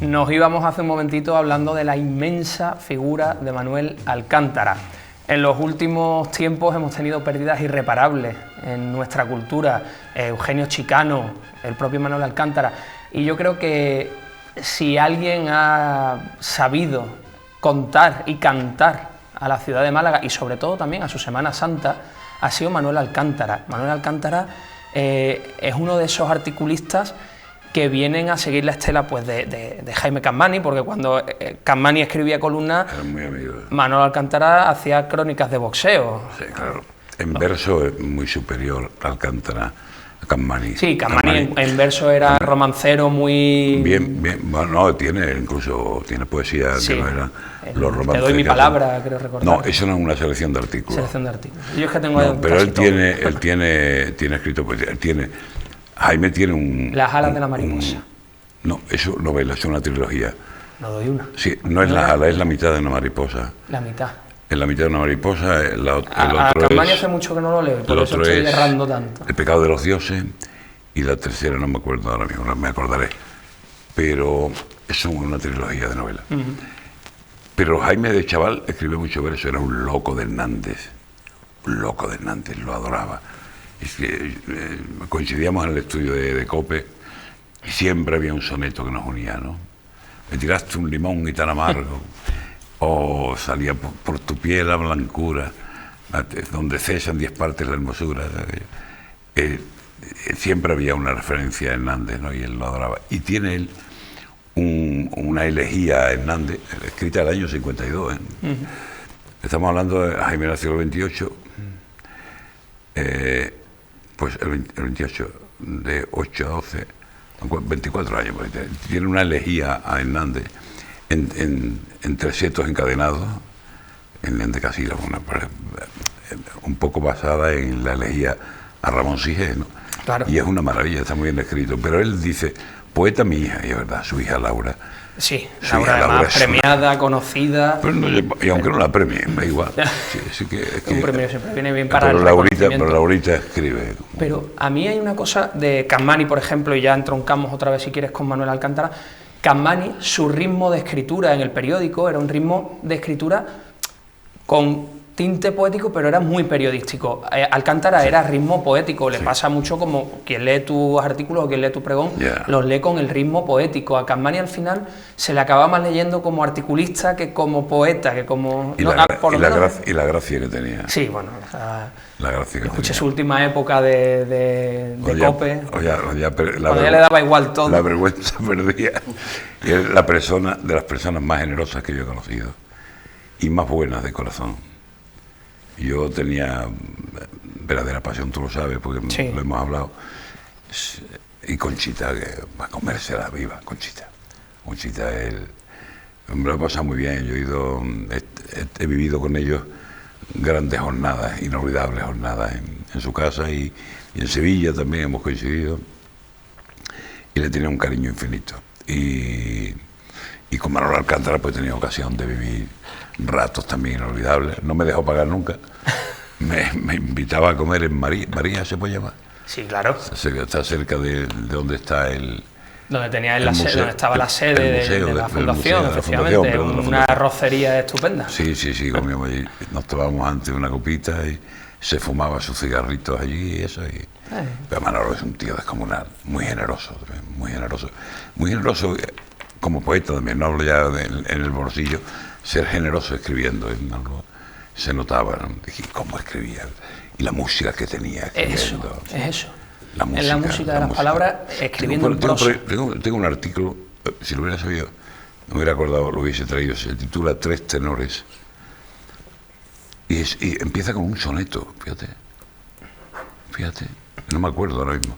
Nos íbamos hace un momentito hablando de la inmensa figura de Manuel Alcántara. En los últimos tiempos hemos tenido pérdidas irreparables en nuestra cultura. Eugenio Chicano, el propio Manuel Alcántara. Y yo creo que si alguien ha sabido contar y cantar a la ciudad de Málaga y sobre todo también a su Semana Santa, ha sido Manuel Alcántara. Manuel Alcántara es uno de esos articulistas que vienen a seguir la estela pues, de Jaime Capmany, porque cuando Capmany escribía columnas, Manuel Alcántara hacía crónicas de boxeo. Sí, claro. En verso es muy superior Alcántara a Capmany. Sí, Capmany en verso era romancero muy... Bien, bueno, no, tiene poesía Sí, que no era los romances. Te doy mi palabra, creo recordar. No, eso no es una selección de artículos. Selección de artículos. Yo es que tengo No, pero casi él todo. tiene escrito poesía, Jaime tiene un... Las alas de la mariposa. No, eso novela, es una trilogía. No doy una. Sí, no es las alas, es la mitad de una mariposa. La mitad. Es la mitad de una mariposa, el A otro Capmany es... hace mucho que no lo leo, por el eso otro estoy es errando tanto. El pecado de los dioses, y la tercera no me acuerdo ahora mismo, no me acordaré. Pero es una trilogía de novelas. Pero Jaime de chaval escribió mucho verso, era un loco de Hernández. Un loco de Hernández, lo adoraba. Es que coincidíamos en el estudio de COPE y siempre había un soneto que nos unía, ¿no? Me tiraste un limón y tan amargo, o salía por tu piel la blancura, donde cesan 10 partes la hermosura. Siempre había una referencia a Hernández, ¿no? Y él lo adoraba. Y tiene él una elegía a Hernández, escrita en el año 52. Estamos hablando de Jaime del siglo XXVIII. Pues el 28, de 8 a 12, 24 años, tiene una elegía a Hernández en 300 encadenados, en endecasílabos, un poco basada en la elegía a Ramón Sigé, ¿no? Claro. Y es una maravilla, está muy bien escrito, pero él dice, poeta mi hija, y es verdad, su hija Laura. Sí, Sí, Laura Laura además es premiada, conocida. Pero no, y aunque no la premie, da igual. Sí, Un premio siempre viene bien para pero el reconocimiento. Laurita escribe. Pero a mí hay una cosa de Capmany, por ejemplo, y ya entroncamos otra vez si quieres con Manuel Alcántara. Capmany, su ritmo de escritura en el periódico era un ritmo de escritura con tinte poético, pero era muy periodístico. Alcántara era ritmo poético, le pasa mucho como quien lee tus artículos o quien lee tu pregón, los lee con el ritmo poético. A Capmany al final se le acaba más leyendo como articulista que como poeta, que como... Y, no, y la gracia que tenía. Sí, bueno, o sea, la gracia que escuché tenía. su última época de COPE, cuando ya le daba igual todo. La vergüenza perdía. Y es la persona, de las personas más generosas que yo he conocido y más buenas de corazón. Yo tenía verdadera pasión, tú lo sabes, porque lo hemos hablado. Y Conchita, que va a comérsela viva, Conchita. Conchita, me lo he pasado muy bien. Yo he vivido con ellos grandes jornadas, inolvidables jornadas en su casa y en Sevilla también hemos coincidido. Y le tenía un cariño infinito. Y Y con Manolo Alcántara pues he tenido ocasión de vivir ratos también inolvidables. No me dejó pagar nunca. Me invitaba a comer en María, ¿se puede llamar? Sí, claro. Está cerca de donde está el... Donde tenía museo, donde estaba la sede de la fundación, efectivamente, una arrocería estupenda. Sí, comíamos allí. Nos tomábamos antes una copita y se fumaba sus cigarritos allí y eso. Pero Manolo es un tío descomunal, muy generoso, muy generoso como poeta también. No hablo ya en el bolsillo, ser generoso escribiendo. Se notaba, ¿no? Dije, cómo escribía y la música que tenía escribiendo. Es eso. La música, en la música de las palabras, escribiendo en prosa. Tengo un artículo, si lo hubiera sabido, no me hubiera acordado, lo hubiese traído. Se titula Tres tenores. Y empieza con un soneto, fíjate, no me acuerdo ahora mismo.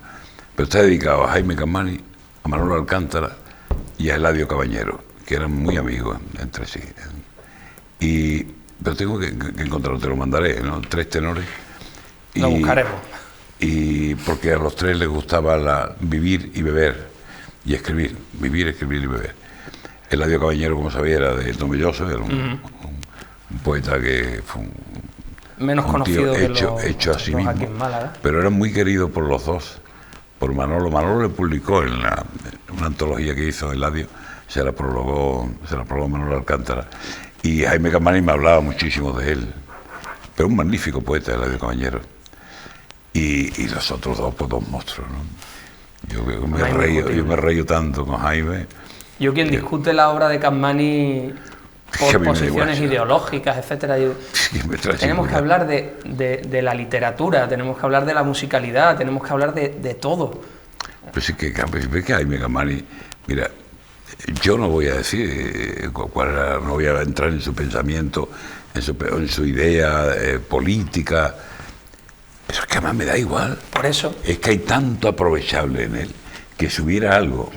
Pero está dedicado a Jaime Campani, a Manolo Alcántara y a Eladio Cabañero, que eran muy amigos entre sí. Pero tengo que encontrarlo, te lo mandaré, ¿no? Tres tenores. Lo buscaremos. Y porque a los tres les gustaba vivir y beber y escribir, vivir, escribir y beber. Eladio Cabañero, como sabía, era de Tomelloso, era un poeta que fue menos conocido que hecho a sí mismo, aquí en Málaga. Pero era muy querido por los dos, por Manolo. Manolo le publicó en una antología que hizo Eladio, se la prologó Manolo Alcántara. Y Jaime Campani me hablaba muchísimo de él, pero un magnífico poeta, Eladio Cabañero. Y los otros dos, pues dos monstruos, ¿no? Yo me reío tanto con Jaime. Yo quien discute la obra de Campani por posiciones ideológicas, etcétera, tenemos que hablar de la literatura, tenemos que hablar de la musicalidad, tenemos que hablar de todo. Pues sí que Jaime Campani, mira, yo no voy a decir cuál era, no voy a entrar en su pensamiento, en su idea política. Eso es que además me da igual. Por eso. Es que hay tanto aprovechable en él, que si hubiera algo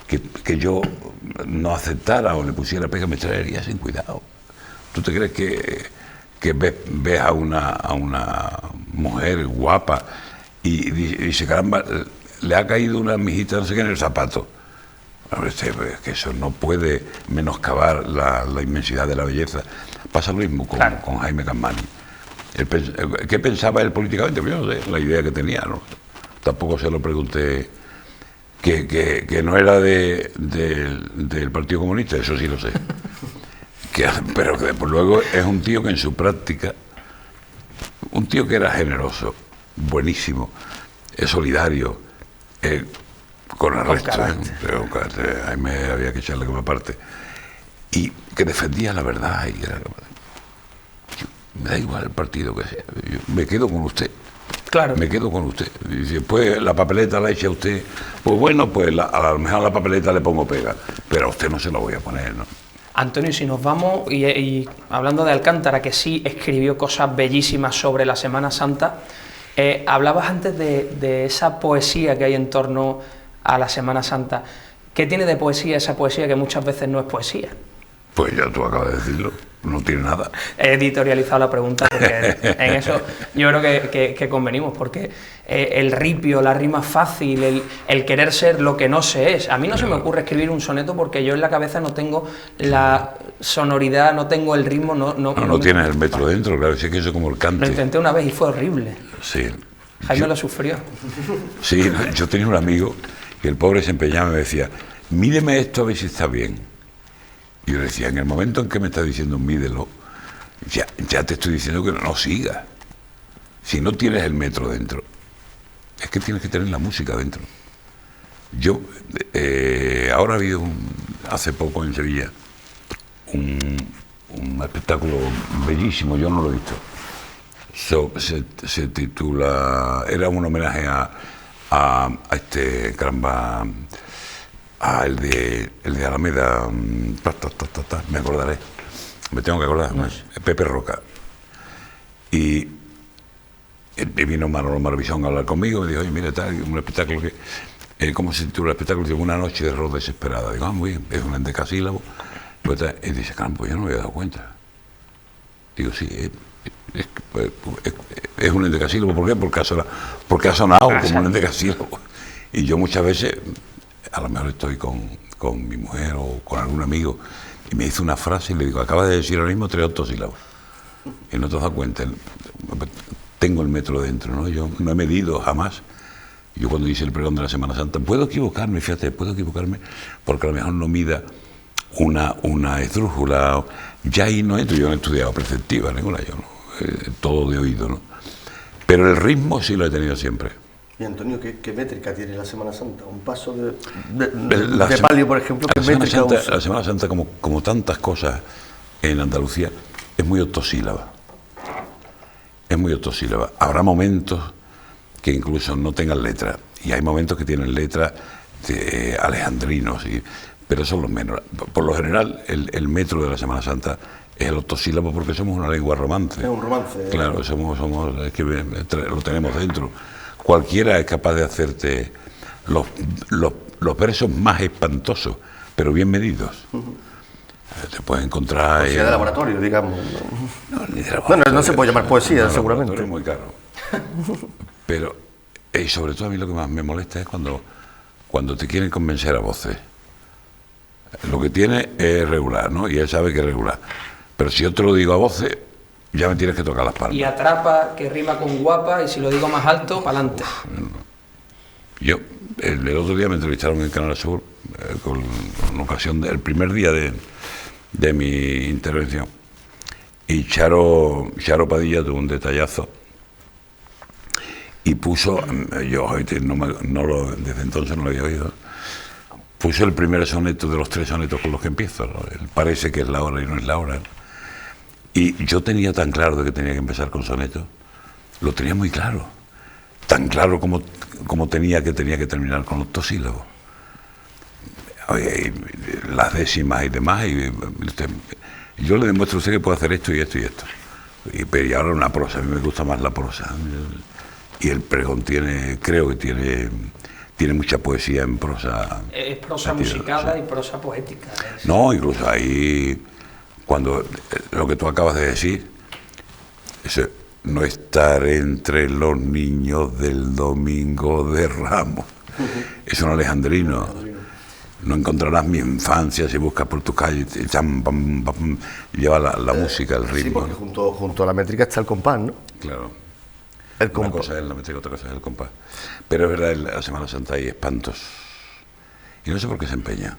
que yo no aceptara o le pusiera pega, me traería sin cuidado. ¿Tú te crees que ves a una mujer guapa y dice, caramba, le ha caído una mijita no sé qué en el zapato? Que eso no puede menoscabar la inmensidad de la belleza. Pasa lo mismo con Jaime Campani. ¿Qué pensaba él políticamente? Yo no sé, la idea que tenía, ¿no? Tampoco se lo pregunté, que no era del Partido Comunista, eso sí lo sé. Pero que después luego es un tío que en su práctica, un tío que era generoso, buenísimo, solidario, con el resto, Jaime había que echarle como parte, y que defendía la verdad y era... Me da igual el partido que sea, yo me quedo con usted. Claro. Me quedo con usted. Y si después la papeleta la echa usted, pues bueno, pues a lo mejor a la papeleta le pongo pega, pero a usted no se la voy a poner, ¿no? Antonio, si nos vamos, y hablando de Alcántara, que sí escribió cosas bellísimas sobre la Semana Santa, hablabas antes de esa poesía que hay en torno a la Semana Santa. ¿Qué tiene de poesía esa poesía que muchas veces no es poesía? Pues ya tú acabas de decirlo, no tiene nada. He editorializado la pregunta porque en eso yo creo que convenimos, porque el ripio, la rima fácil, el querer ser lo que no se es. A mí no se me ocurre escribir un soneto porque yo en la cabeza no tengo la sonoridad, no tengo el ritmo. No tienes el metro dentro, claro, sí que eso es como el cante. Lo intenté una vez y fue horrible. Sí. Jaime lo sufrió. Sí, yo tenía un amigo que el pobre se empeñaba y me decía, mídeme esto a ver si está bien. Y yo le decía, en el momento en que me estás diciendo mídelo, ya te estoy diciendo que no sigas. Si no tienes el metro dentro, es que tienes que tener la música dentro. Yo, ahora ha habido hace poco en Sevilla un espectáculo bellísimo, yo no lo he visto. Se titula, era un homenaje a este caramba, el de Alameda, me acordaré, me tengo que acordar, no es. Pepe Roca. Y vino Manolo Maravillón a hablar conmigo, me dijo, oye, mira, tal, un espectáculo que, ¿cómo se titula el espectáculo? Digo, Una noche de error desesperada. Digo, muy bien, es un endecasílabo. Pues, y dice, campo, yo no me había dado cuenta. Digo, sí, es un endecasílabo, ¿por qué? Porque ha sonado como un endecasílabo. Y yo muchas veces a lo mejor estoy con mi mujer o con algún amigo y me dice una frase y le digo, acabas de decir ahora mismo 3 octosílabos. Y no te has dado cuenta, tengo el metro dentro, ¿no? Yo no he medido jamás. Yo cuando hice el pregón de la Semana Santa, puedo equivocarme, fíjate, puedo equivocarme, porque a lo mejor no mida una esdrújula. Ya ahí no entro, yo no he estudiado preceptiva ninguna, yo no, todo de oído, ¿no? Pero el ritmo sí lo he tenido siempre. Y Antonio, ¿qué métrica tiene la Semana Santa? Un paso de palio, por ejemplo, ¿qué métrica usa? La Semana Santa, como tantas cosas en Andalucía, es muy octosílaba. Es muy octosílaba. Habrá momentos que incluso no tengan letra, y hay momentos que tienen letras alejandrinos, pero son los menos. Por lo general, el metro de la Semana Santa es el octosílabo porque somos una lengua romance. Es un romance. Claro, es que lo tenemos dentro. Cualquiera es capaz de hacerte los versos más espantosos, pero bien medidos. Te puedes encontrar... Poesía de laboratorio, digamos. No, ni de laboratorio. Bueno, no se puede llamar poesía, no, seguramente. Es muy caro. Pero, y sobre todo a mí lo que más me molesta es cuando te quieren convencer a voces. Lo que tiene es regular, ¿no? Y él sabe que es regular. Pero si yo te lo digo a voces, ya me tienes que tocar las palmas. Y atrapa, que rima con guapa, y si lo digo más alto, para adelante. Yo, el otro día me entrevistaron en Canal Sur con ocasión del primer día de mi intervención. Y Charo Padilla tuvo un detallazo y puso, yo desde entonces no lo había oído, puso el primer soneto de los 3 sonetos con los que empiezo, ¿no? Parece que es la hora y no es la hora. Y yo tenía tan claro de que tenía que empezar con sonetos, lo tenía muy claro, tan claro como tenía que terminar con octosílabos. Las décimas y demás, yo le demuestro a usted que puedo hacer esto y esto y esto. Y ahora una prosa, a mí me gusta más la prosa. Y el pregón creo que tiene mucha poesía en prosa. Es prosa musicada, sí. Y prosa poética. No, incluso ahí, cuando lo que tú acabas de decir, no estar entre los niños del domingo de Ramos, es un alejandrino. No encontrarás mi infancia si buscas por tus calles, lleva la música, el ritmo. Sí, porque junto a la métrica está el compás, ¿no? Claro. Una cosa es la métrica, otra cosa es el compás. Pero es verdad, en la Semana Santa hay espantos. Y no sé por qué se empeña.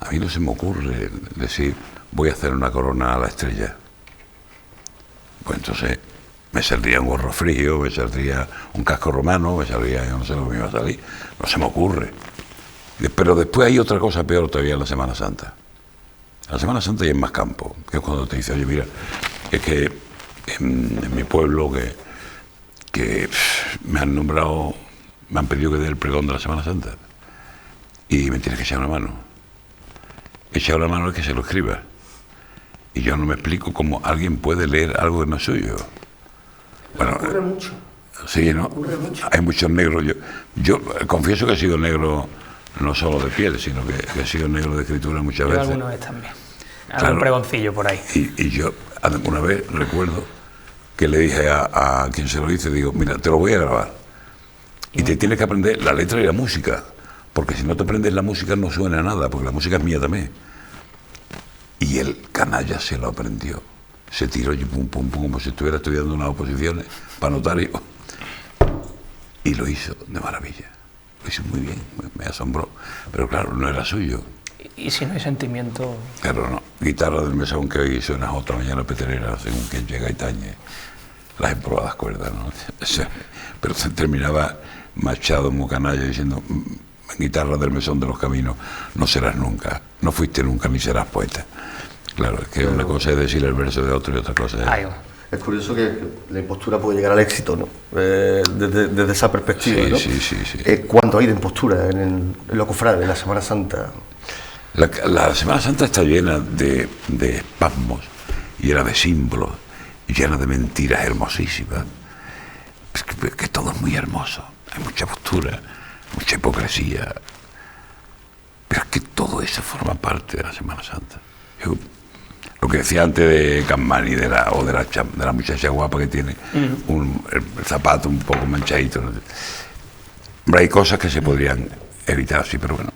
A mí no se me ocurre decir, voy a hacer una corona a la estrella. Pues entonces me saldría un gorro frío, me saldría un casco romano, me saldría, yo no sé lo que me iba a salir. No se me ocurre. Pero después hay otra cosa peor todavía en la Semana Santa. En la Semana Santa hay en más campo, que es cuando te dice, oye, mira, es que en mi pueblo que me han pedido que dé el pregón de la Semana Santa y me tienes que echar una mano. Echar una mano es que se lo escriba. Y yo no me explico cómo alguien puede leer algo que no es suyo. Bueno, ocurre mucho. Sí, ¿no? Ocurre mucho. Hay muchos negros. Yo confieso que he sido negro no solo de piel, sino que he sido negro de escritura muchas veces. Alguna vez también. Algún pregoncillo por ahí. Y yo una vez recuerdo que le dije a quien se lo hice, digo, mira, te lo voy a grabar. Y te tienes que aprender la letra y la música, porque si no te aprendes la música no suena a nada, porque la música es mía también. Y el canalla se lo aprendió. Se tiró y pum, pum, pum, como si estuviera estudiando unas oposiciones para notario. Y lo hizo de maravilla. Lo hizo muy bien, me asombró. Pero claro, no era suyo. Y si no hay sentimiento... Claro, no. Guitarra del mesón que hoy suena otra mañana petrera, según quien llega y tañe las emprobadas cuerdas, ¿no? Pero se terminaba Machado muy canalla diciendo, guitarra del mesón de los caminos, no serás nunca, no fuiste nunca ni serás poeta. Claro, es que una cosa es decir el verso de otro y otra cosa es... Es curioso que la impostura puede llegar al éxito, ¿no? Desde esa perspectiva, ¿no? Sí. ¿Cuánto hay de impostura en lo cofrade, en la Semana Santa? La Semana Santa está llena de espasmos, llena de símbolos, llena de mentiras hermosísimas. Es que todo es muy hermoso, hay mucha postura, mucha hipocresía. Pero es que todo eso forma parte de la Semana Santa. Lo que decía antes de Campani, de la muchacha guapa que tiene el zapato un poco manchadito. Hombre, hay cosas que se podrían evitar así, pero bueno.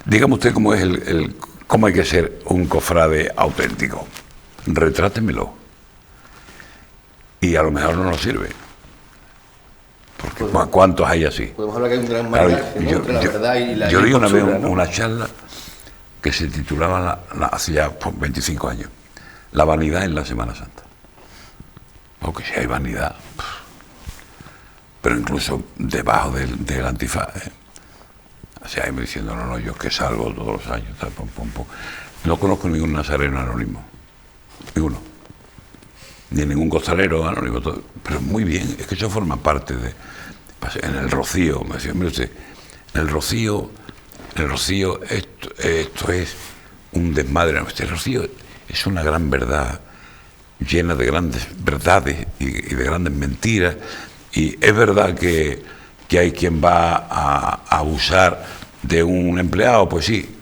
Dígame usted cómo es cómo hay que ser un cofrade auténtico. Retrátemelo. Y a lo mejor no nos sirve. Porque ¿cuántos hay así? Podemos hablar que hay un gran maridaje, ¿no? Entre la verdad y la Yo leí una vez impostura, ¿no? una charla que se titulaba hace ya 25 años, La vanidad en la Semana Santa. Porque si hay vanidad, pero incluso debajo del antifaz, O sea, me diciendo, no, yo es que salgo todos los años, tal, pum, pum, pum. No conozco ningún nazareno anónimo, ninguno. Ni ningún costalero anónimo, todo. Pero muy bien, es que eso forma parte de... En el Rocío, me decía, mire usted, en el Rocío esto es un desmadre. El Rocío es una gran verdad, llena de grandes verdades y de grandes mentiras, y es verdad que hay quien va a abusar de un empleado, pues sí,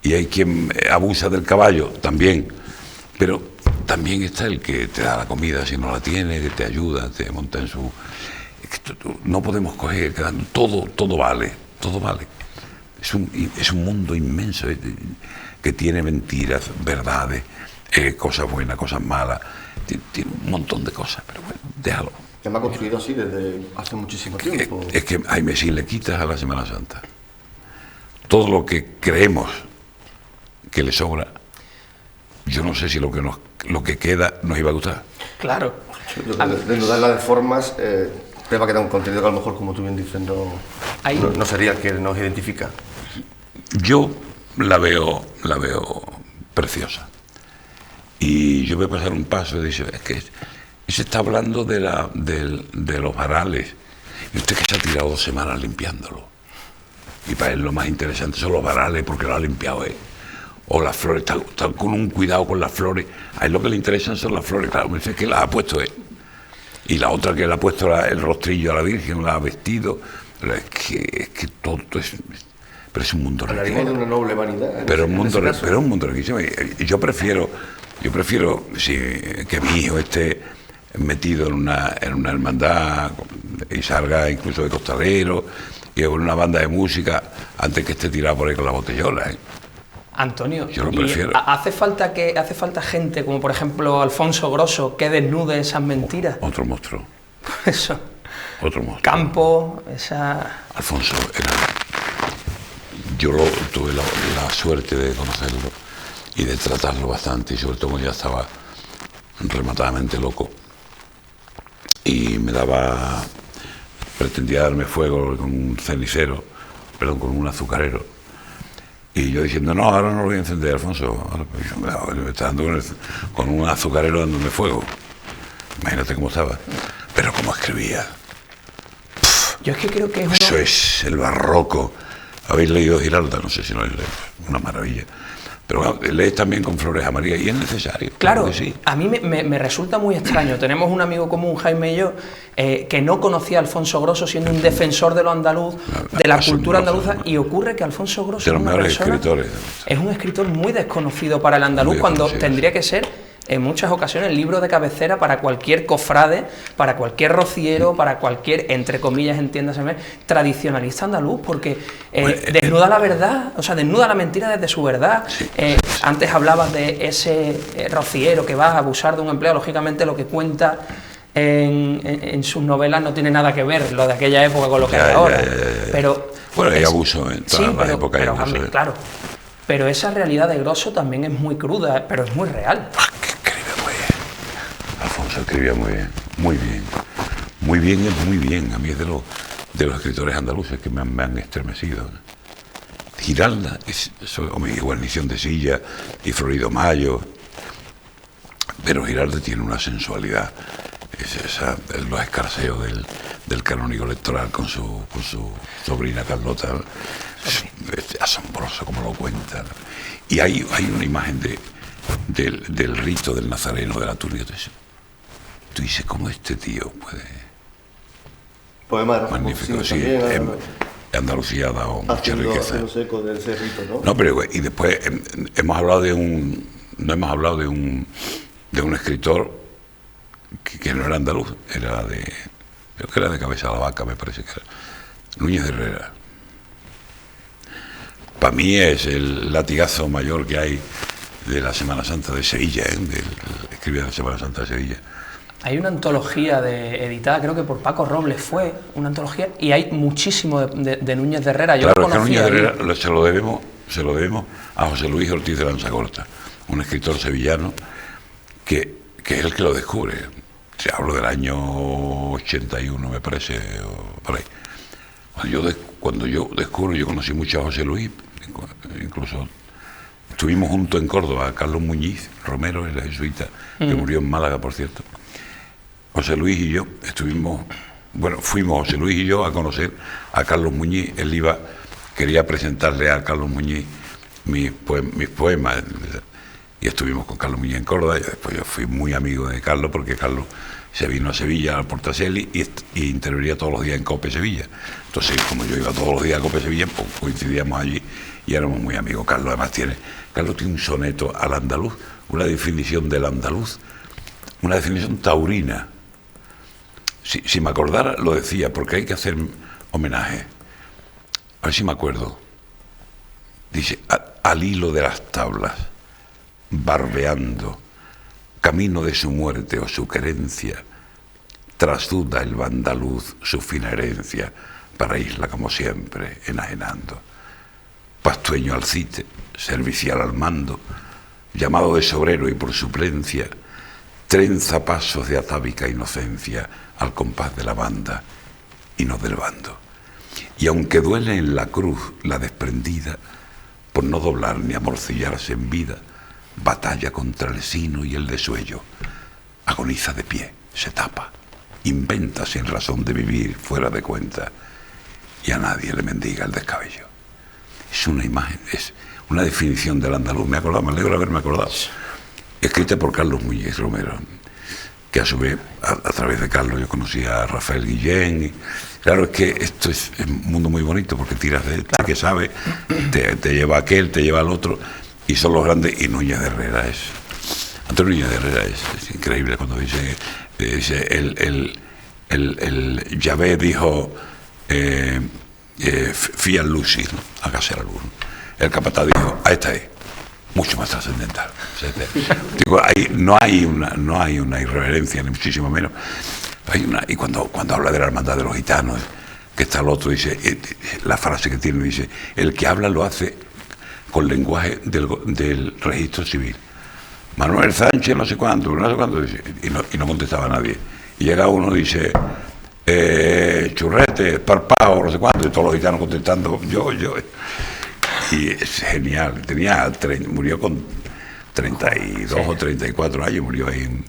y hay quien abusa del caballo, también, pero también está el que te da la comida si no la tiene, que te ayuda, te monta en su... No podemos coger, todo vale, todo vale. Es un mundo inmenso que tiene mentiras, verdades, cosas buenas, cosas malas, tiene un montón de cosas, pero bueno, déjalo. Que me ha construido así desde hace muchísimo tiempo. Es que, Jaime, si le quitas a la Semana Santa todo lo que creemos que le sobra, yo no sé si lo que queda nos iba a gustar. Claro. Yo creo que desnudarla de formas te va a quedar un contenido que a lo mejor, como tú bien dices, no sería el que nos identifica. Yo la veo preciosa. Y yo voy a pasar un paso y dice, es que se está hablando de los varales. Y usted que se ha tirado 2 semanas limpiándolo. Y para él lo más interesante son los varales porque lo ha limpiado él. O las flores, están con un cuidado con las flores. A él lo que le interesan son las flores, claro, me dice que las ha puesto él. Y la otra que le ha puesto el rostrillo a la Virgen, la ha vestido. Pero es que todo es... Pero es un mundo riquísimo. De una noble vanidad. Pero es un mundo riquísimo. Y yo prefiero que mi hijo esté metido en una hermandad y salga incluso de costalero y con una banda de música antes que esté tirado por ahí con la botellola, ¿eh? Antonio, yo lo prefiero. ¿Hace falta gente como por ejemplo Alfonso Grosso que desnude esas mentiras? Otro monstruo. Eso. Otro monstruo. Campo, esa... Alfonso yo tuve la suerte de conocerlo y de tratarlo bastante, y sobre todo cuando ya estaba rematadamente loco. Y pretendía darme fuego con un cenicero, con un azucarero. Y yo diciendo, no, ahora no lo voy a encender, Alfonso. Ahora, pues, me está dando con un azucarero dándome fuego. Imagínate cómo estaba. Pero cómo escribía. Yo es que creo que Eso es el barroco. ¿Habéis leído Giralda? No sé si lo habéis leído. Una maravilla. Pero bueno, lees también con flores amarillas y es necesario. Claro, que sí. A mí me resulta muy extraño. Tenemos un amigo común, Jaime y yo, que no conocía a Alfonso Grosso siendo un defensor de lo andaluz, de la cultura andaluza, y ocurre que Alfonso Grosso es un escritor muy desconocido para el andaluz, cuando tendría que ser en muchas ocasiones el libro de cabecera para cualquier cofrade, para cualquier rociero, para cualquier, entre comillas, entiéndase, tradicionalista andaluz, porque desnuda la verdad, o sea, desnuda la mentira desde su verdad. Sí. Antes hablabas de ese rociero que va a abusar de un empleado, lógicamente lo que cuenta en sus novelas no tiene nada que ver lo de aquella época con lo que hay ahora. Pero bueno, hay abuso en todas las épocas. Claro, pero esa realidad de Grosso también es muy cruda, pero es muy real. Alfonso escribía muy bien, muy bien. Muy bien es muy bien. A mí es de los escritores andaluces que me han estremecido. Giralda, Guarnición de Silla y Florido Mayo. Pero Giralda tiene una sensualidad. Es los escarceos del canónigo electoral con su sobrina Carlota. Es asombroso como lo cuentan. Y hay una imagen del rito del nazareno, de la túnica. Tú dices, ¿cómo este tío puede...? Poema magnífico, sí. Andalucía ha dado mucha riqueza. Eco de ese rito, ¿no? No, pero y después hemos hablado de un escritor que no era andaluz, creo que era de Cabeza de la Vaca, me parece que era Núñez de Herrera. Para mí es el latigazo mayor que hay de la Semana Santa de Sevilla, escribir la Semana Santa de Sevilla. Hay una antología editada, creo que por Paco Robles fue, una antología, y hay muchísimo de Núñez de Herrera. Yo claro, lo conocía. Núñez de Herrera se lo debemos a José Luis Ortiz de Lanzacorta, un escritor sevillano que es el que lo descubre. Te hablo del año 81, me parece, o por ahí. Cuando yo descubro, yo conocí mucho a José Luis, incluso estuvimos juntos en Córdoba, Carlos Muñiz Romero, el jesuita, que murió en Málaga, por cierto. José Luis y yo fuimos José Luis y yo a conocer a Carlos Muñiz. Él quería presentarle a Carlos Muñiz mis poemas, y estuvimos con Carlos Muñiz en Córdoba. Y después yo fui muy amigo de Carlos, porque Carlos se vino a Sevilla, al Portaceli, y intervenía todos los días en COPE Sevilla. Entonces, como yo iba todos los días a COPE Sevilla, pues coincidíamos allí y éramos muy amigos. Carlos tiene un soneto al andaluz, una definición del andaluz, una definición taurina. Si me acordara, lo decía, porque hay que hacer homenaje. A ver si me acuerdo. Dice, al hilo de las tablas, barbeando, camino de su muerte o su querencia, trasduda el andaluz su fina herencia, para isla como siempre, enajenando. Pastueño al cite, servicial al mando, llamado de sobrero y por suplencia, trenza pasos de atávica inocencia al compás de la banda y no del bando. Y aunque duele en la cruz la desprendida, por no doblar ni amorcillarse en vida, batalla contra el sino y el desuello, agoniza de pie, se tapa, inventa sin razón de vivir fuera de cuenta, y a nadie le mendiga el descabello. Es una imagen, es una definición del andaluz. Me alegro de haberme acordado. Escrita por Carlos Muñiz Romero, que a su vez, a través de Carlos, yo conocí a Rafael Guillén. Y, claro, es que esto es un mundo muy bonito, porque tiras de este que sabe, te lleva a aquel, te lleva al otro, y son los grandes. Y Núñez de Herrera Antonio Núñez de Herrera es increíble cuando dice el Yahvé dijo Fiat Lucis, ¿no? Hágase la luz. El capataz dijo, a esta es mucho más trascendental. Digo, no hay una irreverencia, ni muchísimo menos. Y cuando habla de la hermandad de los gitanos, que está el otro, dice, la frase que tiene, dice, el que habla lo hace con lenguaje del registro civil. Manuel Sánchez no sé cuánto, dice, y no contestaba nadie. Y llega uno y dice, churrete, parpao, no sé cuánto, y todos los gitanos contestando, yo. Y es genial. Murió con 32 o 34 años, murió ahí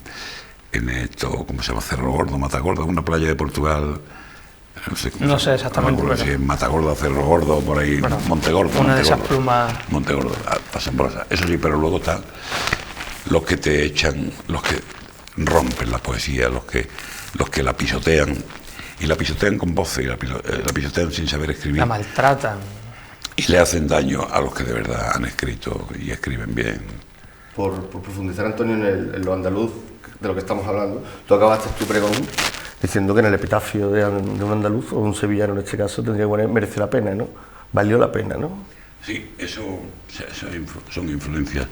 en esto, ¿cómo se llama? Cerro Gordo, Matagordo, una playa de Portugal. No sé exactamente. Si es Matagordo, Cerro Gordo, por ahí, bueno, Montegordo. Una de esas plumas. Montegordo, asombrosa. Eso sí, pero luego están los que te echan, los que rompen la poesía, los que la pisotean. Y la pisotean con voces, y la pisotean sin saber escribir. La maltratan. Y le hacen daño a los que de verdad han escrito y escriben bien. Por profundizar, Antonio, en lo andaluz, de lo que estamos hablando, tú acabaste tu pregón diciendo que en el epitafio de un andaluz, o un sevillano en este caso, tendría que poner merece la pena, ¿no? Valió la pena, ¿no? Sí, eso son influencias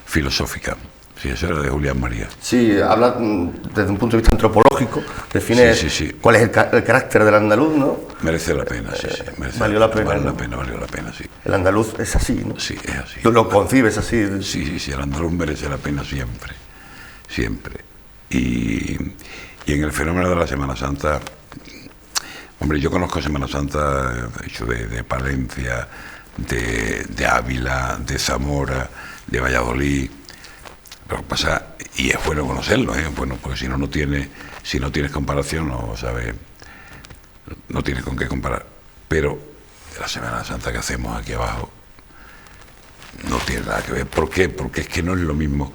filosóficas. Sí, eso era de Julián María. Sí, habla desde un punto de vista antropológico, define cuál es el carácter del andaluz, ¿no? Merece la pena, sí. Valió la pena. Valió la pena, sí. El andaluz es así, ¿no? Sí, es así. Tú lo concibes así. Sí, el andaluz merece la pena siempre. Y en el fenómeno de la Semana Santa, hombre, yo conozco Semana Santa, hecho de Palencia, de Ávila, de Zamora, de Valladolid. Lo que pasa, y es bueno conocerlo, bueno, porque si no tienes comparación, no tienes con qué comparar. Pero la Semana Santa que hacemos aquí abajo no tiene nada que ver. ¿Por qué? Porque es que no es lo mismo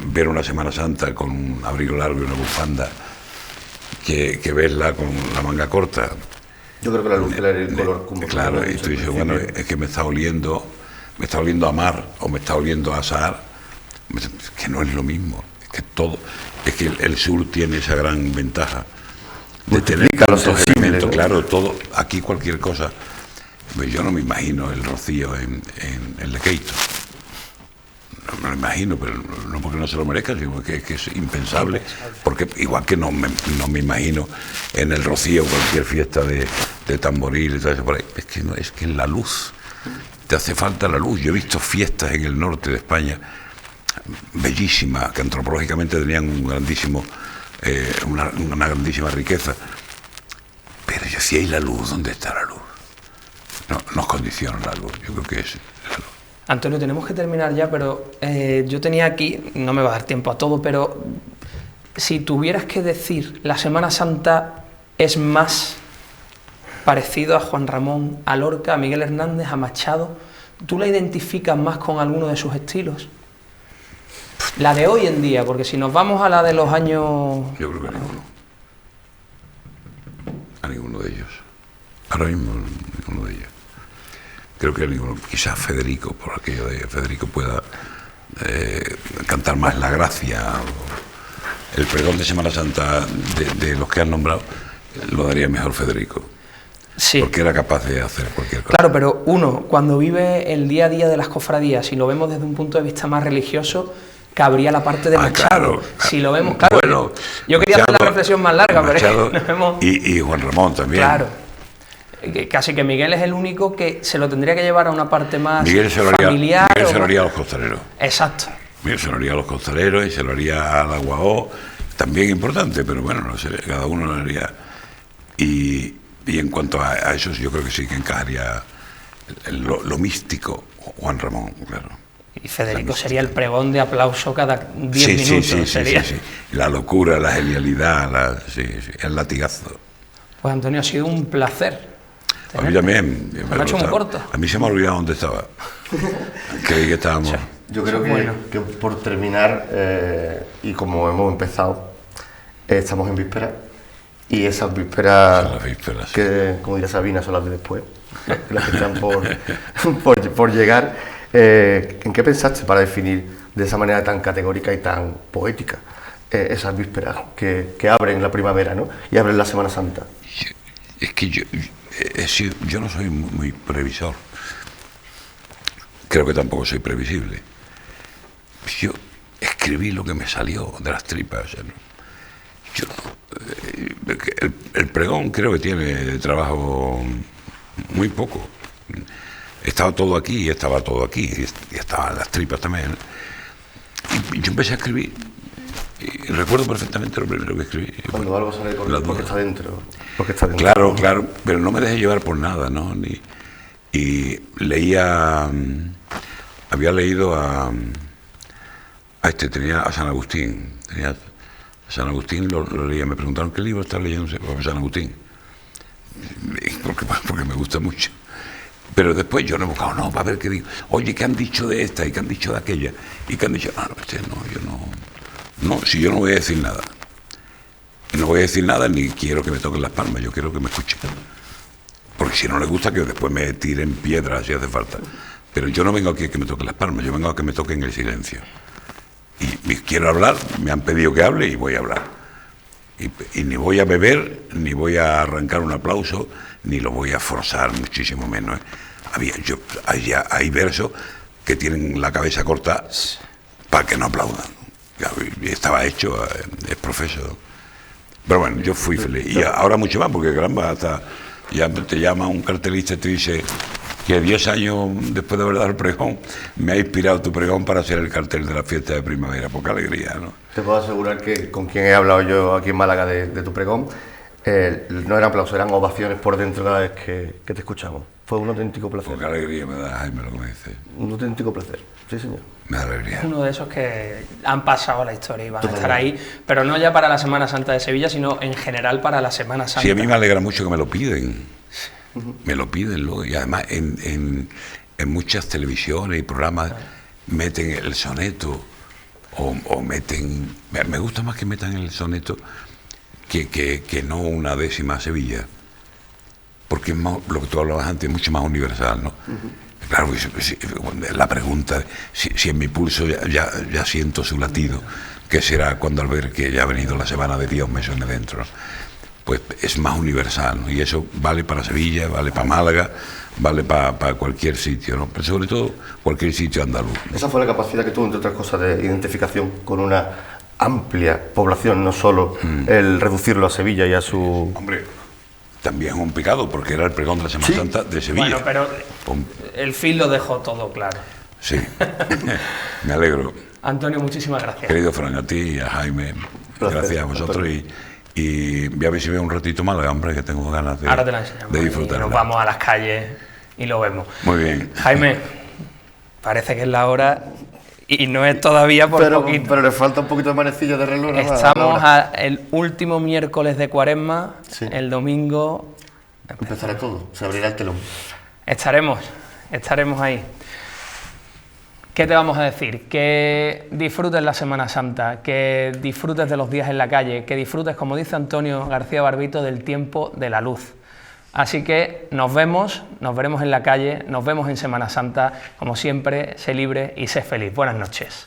ver una Semana Santa con un abrigo largo y una bufanda que verla con la manga corta. Yo creo que la luz, el color... Claro, y tú dices, bueno, es que me está oliendo a mar, o me está oliendo a azahar. Es que no es lo mismo, es que el sur tiene esa gran ventaja de tener tantos elementos, claro, todo, aquí cualquier cosa Pues yo no me imagino el Rocío en Lequeito. No me lo imagino, pero no porque no se lo merezca, sino que es impensable. Porque igual que no me imagino en el Rocío cualquier fiesta de tamboril y todo eso por ahí. Es que la luz, te hace falta la luz. Yo he visto fiestas en el norte de España bellísimas, que antropológicamente tenían una grandísima riqueza. Pero yo si hay la luz, ¿dónde está la luz? No, nos condiciona la luz, yo creo que es la luz. Antonio, tenemos que terminar ya, pero yo tenía aquí, no me va a dar tiempo a todo, pero si tuvieras que decir, la Semana Santa es más parecido a Juan Ramón, a Lorca, a Miguel Hernández, a Machado, ¿tú la identificas más con alguno de sus estilos? La de hoy en día, porque si nos vamos a la de los años... Yo creo que a ninguno de ellos. Ahora mismo ninguno de ellos. Creo que ninguno, quizás Federico, por aquello de Federico pueda cantar más la gracia. El pregón de Semana Santa de los que han nombrado lo daría mejor Federico. Sí. Porque era capaz de hacer cualquier cosa. Claro, pero uno, cuando vive el día a día de las cofradías, si lo vemos desde un punto de vista más religioso, cabría la parte de Machado. Claro. Si lo vemos, claro. Bueno, yo quería Machado, hacer la reflexión más larga, Machado, pero es que nos hemos... y Juan Ramón también. Claro. Casi que Miguel es el único que se lo tendría que llevar a una parte más Miguel se lo familiar. Miguel se lo haría a los costaleros. Exacto. Miguel se lo haría a los costaleros y se lo haría a la Guaó, también importante, pero bueno, no sé, cada uno lo haría. Y en cuanto a eso, yo creo que sí que encajaría lo místico, Juan Ramón, claro. Y Federico sería el pregón de aplauso cada 10 minutos. Sí. La locura, la genialidad, el latigazo. Pues Antonio, ha sido un placer. A mí también. Me ha hecho muy corto. A mí se me ha olvidado dónde estaba. Creí que estábamos... Sí. Yo creo que por terminar, y como hemos empezado, estamos en vísperas, y esas vísperas, Son las vísperas, que, como diría Sabina, son las de después, las que están por llegar. ¿En qué pensaste para definir de esa manera tan categórica y tan poética esas vísperas que abren la primavera, ¿no? Y abren la Semana Santa? Es que yo no soy muy previsor. Creo que tampoco soy previsible. Yo escribí lo que me salió de las tripas. El pregón creo que tiene trabajo muy poco. Estaba todo aquí y estaba todo aquí. Y estaban las tripas también. Y yo empecé a escribir. Y recuerdo perfectamente lo primero que escribí. Cuando algo sale porque está dentro. Claro, pero no me dejé llevar por nada, ¿no? Y leía... Había leído a San Agustín. A San Agustín lo leía. Me preguntaron qué libro estás leyendo sobre San Agustín. Porque me gusta mucho. Pero después yo no he buscado, no, para ver qué digo. Oye, ¿qué han dicho de esta y qué han dicho de aquella? Y qué han dicho, no, si yo no voy a decir nada. No voy a decir nada ni quiero que me toquen las palmas, yo quiero que me escuchen. Porque si no les gusta, que después me tiren piedras si hace falta. Pero yo no vengo aquí a que me toquen las palmas, yo vengo a que me toquen el silencio. Y quiero hablar, me han pedido que hable y voy a hablar. Y ni voy a beber, ni voy a arrancar un aplauso, ni lo voy a forzar, muchísimo menos. Hay versos que tienen la cabeza corta para que no aplaudan. Estaba hecho, es profesor. Pero bueno, yo fui feliz. Y ahora mucho más, porque caramba, hasta ya te llama un cartelista y te dice que 10 años después de haber dado el pregón, me ha inspirado tu pregón para hacer el cartel de la fiesta de primavera. Poca alegría, ¿no? Te puedo asegurar que con quien he hablado yo aquí en Málaga de tu pregón, no eran aplausos, eran ovaciones por dentro cada vez que te escuchamos. Fue un auténtico placer. Poca alegría me da, Jaime, lo que me dice. Un auténtico placer, sí señor. Me da alegría. Uno de esos que han pasado a la historia y van a estar ahí, pero no ya para la Semana Santa de Sevilla, sino en general para la Semana Santa. Sí, a mí me alegra mucho que me lo piden. Me lo piden luego. Y además en muchas televisiones y programas meten el soneto o meten... Me gusta más que metan el soneto que no una décima Sevilla. Porque es más, lo que tú hablabas antes, es mucho más universal, ¿no? Claro, la pregunta, si en mi pulso ya siento su latido, ¿qué será cuando al ver que ya ha venido la semana de Dios me suene dentro, ¿no? Pues es más universal, ¿no? Y eso vale para Sevilla, vale para Málaga, vale para cualquier sitio, ¿no? Pero sobre todo cualquier sitio andaluz, ¿no? Esa fue la capacidad que tuvo, entre otras cosas, de identificación con una amplia población, no solo el reducirlo a Sevilla y a su... Hombre, también es un pecado, porque era el pregón de la Semana Santa de Sevilla. Bueno, pero el fin lo dejó todo claro. Sí, me alegro. Antonio, muchísimas gracias. Querido Fran, a ti y a Jaime, gracias a vosotros. Y voy a ver si veo un ratito más, hombre, que tengo ganas de, ahora te la enseñamos, de disfrutar. nos vamos a las calles y lo vemos. Muy bien. Jaime, parece que es la hora y no es todavía por poquito. Pero le falta un poquito de manecilla de reloj. Estamos el último miércoles de Cuaresma, sí. El domingo... Empezará todo, se abrirá el telón. Estaremos ahí. ¿Qué te vamos a decir? Que disfrutes la Semana Santa, que disfrutes de los días en la calle, que disfrutes, como dice Antonio García Barbito, del tiempo de la luz. Así que nos veremos en la calle, nos vemos en Semana Santa. Como siempre, sé libre y sé feliz. Buenas noches.